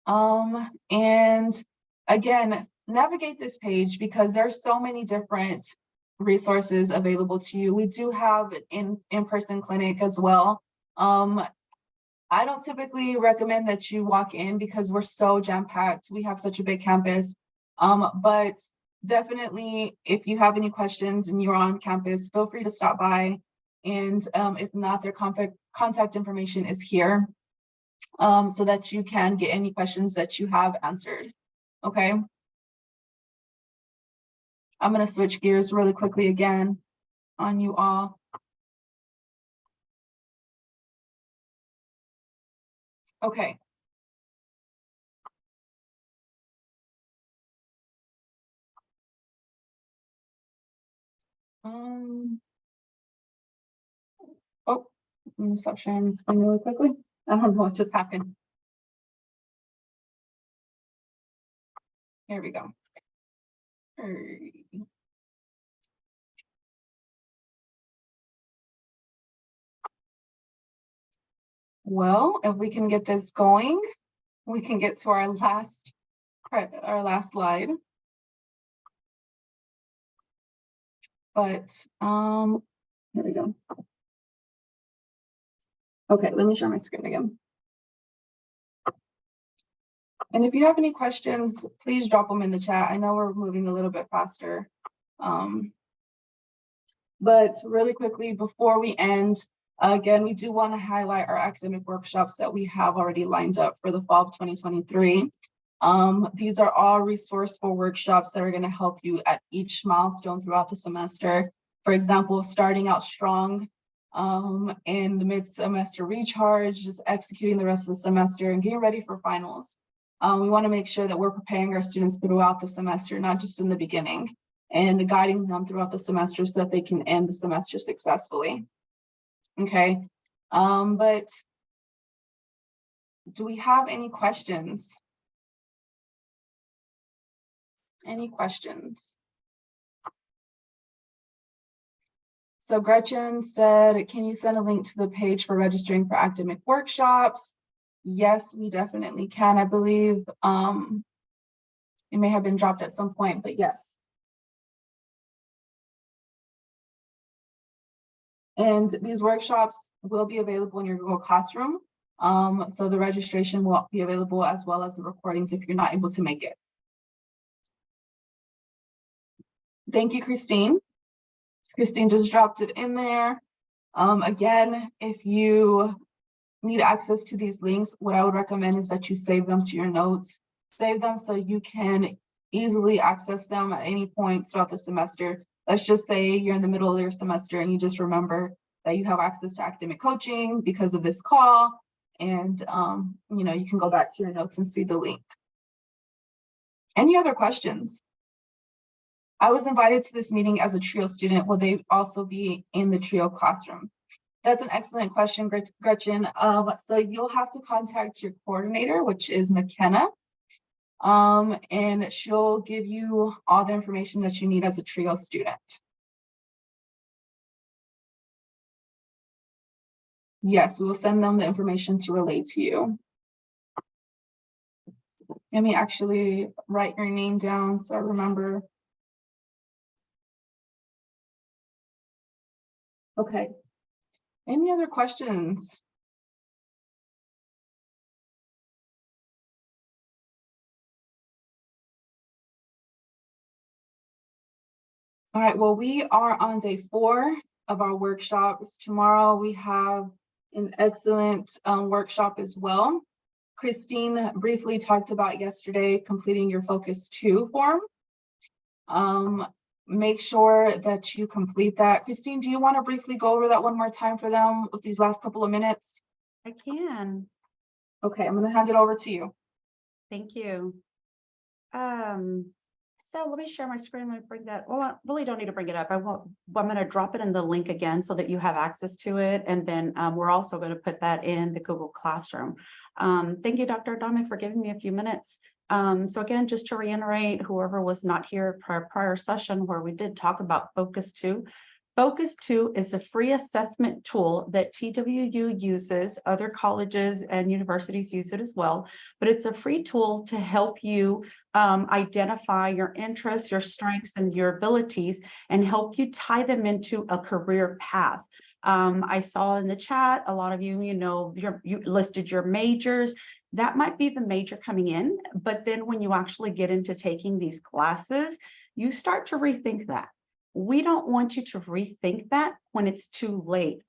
And again, navigate this page because there's so many different resources available to you. We do have an in-person clinic as well. I don't typically recommend that you walk in because we're so jam-packed. We have such a big campus. But definitely, if you have any questions and you're on campus, feel free to stop by. And if not, their contact information is here so that you can get any questions that you have answered, okay? I'm gonna switch gears really quickly again on you all. Okay. Oh, let me stop sharing my screen really quickly. I don't know what just happened. Here we go. Well, if we can get this going, we can get to our last slide. But here we go. Okay, let me share my screen again. And if you have any questions, please drop them in the chat. I know we're moving a little bit faster. But really quickly, before we end, again, we do want to highlight our academic workshops that we have already lined up for the fall of 2023. These are all resourceful workshops that are going to help you at each milestone throughout the semester. For example, starting out strong in the mid-semester recharge, just executing the rest of the semester and getting ready for finals. We want to make sure that we're preparing our students throughout the semester, not just in the beginning, and guiding them throughout the semester so that they can end the semester successfully. Okay, but do we have any questions? Any questions? So Gretchen said, can you send a link to the page for registering for academic workshops? Yes, we definitely can. I believe it may have been dropped at some point, but yes. And these workshops will be available in your Google Classroom. So the registration will be available as well as the recordings if you're not able to make it. Thank you, Christine. Christine just dropped it in there. Again, if you need access to these links, what I would recommend is that you save them to your notes. Save them so you can easily access them at any point throughout the semester. Let's just say you're in the middle of your semester and you just remember that you have access to academic coaching because of this call, and you know, you can go back to your notes and see the link. Any other questions? I was invited to this meeting as a TRIO student. Will they also be in the TRIO classroom? That's an excellent question, Gretchen. So you'll have to contact your coordinator, which is McKenna, and she'll give you all the information that you need as a TRIO student. Yes, we will send them the information to relay to you. Let me actually write your name down so I remember. Okay. Any other questions? All right, well, we are on day 4 of our workshops. Tomorrow we have an excellent workshop as well. Christine briefly talked about yesterday completing your Focus 2 form. Make sure that you complete that. Christine, do you want to briefly go over that one more time for them with these last couple of minutes? I can. Okay, I'm going to hand it over to you. Thank you. So let me share my screen. Let me bring that. Well, I really don't need to bring it up. I'm going to drop it in the link again so that you have access to it. And then we're also going to put that in the Google Classroom. Thank you, Dr. Adame, for giving me a few minutes. So again, just to reiterate, whoever was not here prior session where we did talk about Focus 2. Focus 2 is a free assessment tool that TWU uses. Other colleges and universities use it as well, but it's a free tool to help you identify your interests, your strengths, and your abilities, and help you tie them into a career path. I saw in the chat, a lot of you, you listed your majors. That might be the major coming in, but then when you actually get into taking these classes, you start to rethink that. We don't want you to rethink that when it's too late.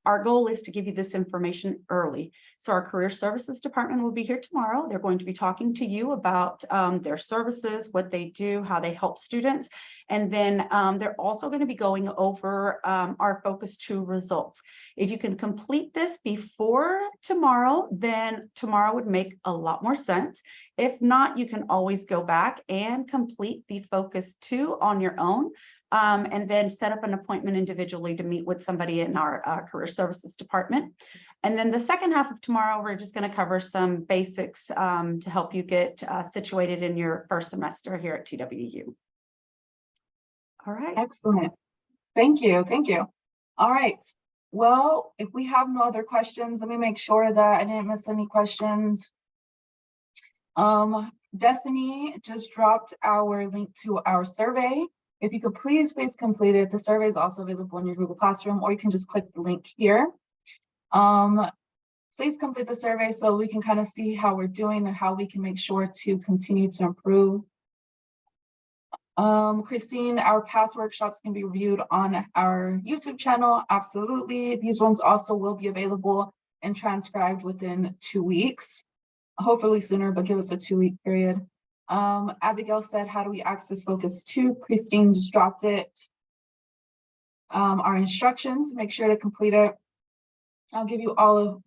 Our goal is to give you this information early. So our career services department will be here tomorrow. They're going to be talking to you about their services, what they do, how they help students. And then they're also going to be going over our Focus 2 results. If you can complete this before tomorrow, then tomorrow would make a lot more sense. If not, you can always go back and complete the Focus 2 on your own. And then set up an appointment individually to meet with somebody in our career services department. And then the second half of tomorrow, we're just going to cover some basics to help you get situated in your first semester here at TWU. All right. Excellent. Thank you. Thank you. All right. Well, if we have no other questions, let me make sure that I didn't miss any questions. Destiny just dropped our link to our survey. If you could please complete it. The survey is also available in your Google Classroom, or you can just click the link here. Please complete the survey so we can kind of see how we're doing and how we can make sure to continue to improve. Christine, our past workshops can be reviewed on our YouTube channel. Absolutely. These ones also will be available and transcribed within 2 weeks. Hopefully sooner, but give us a 2-week period. Abigail said, how do we access Focus 2? Christine just dropped it. Our instructions, make sure to complete it. I'll give you all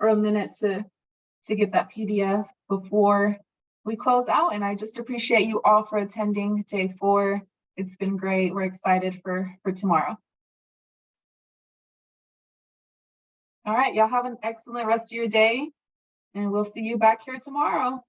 a minute to get that PDF before we close out. And I just appreciate you all for attending day 4. It's been great. We're excited for tomorrow. All right, y'all have an excellent rest of your day, and we'll see you back here tomorrow.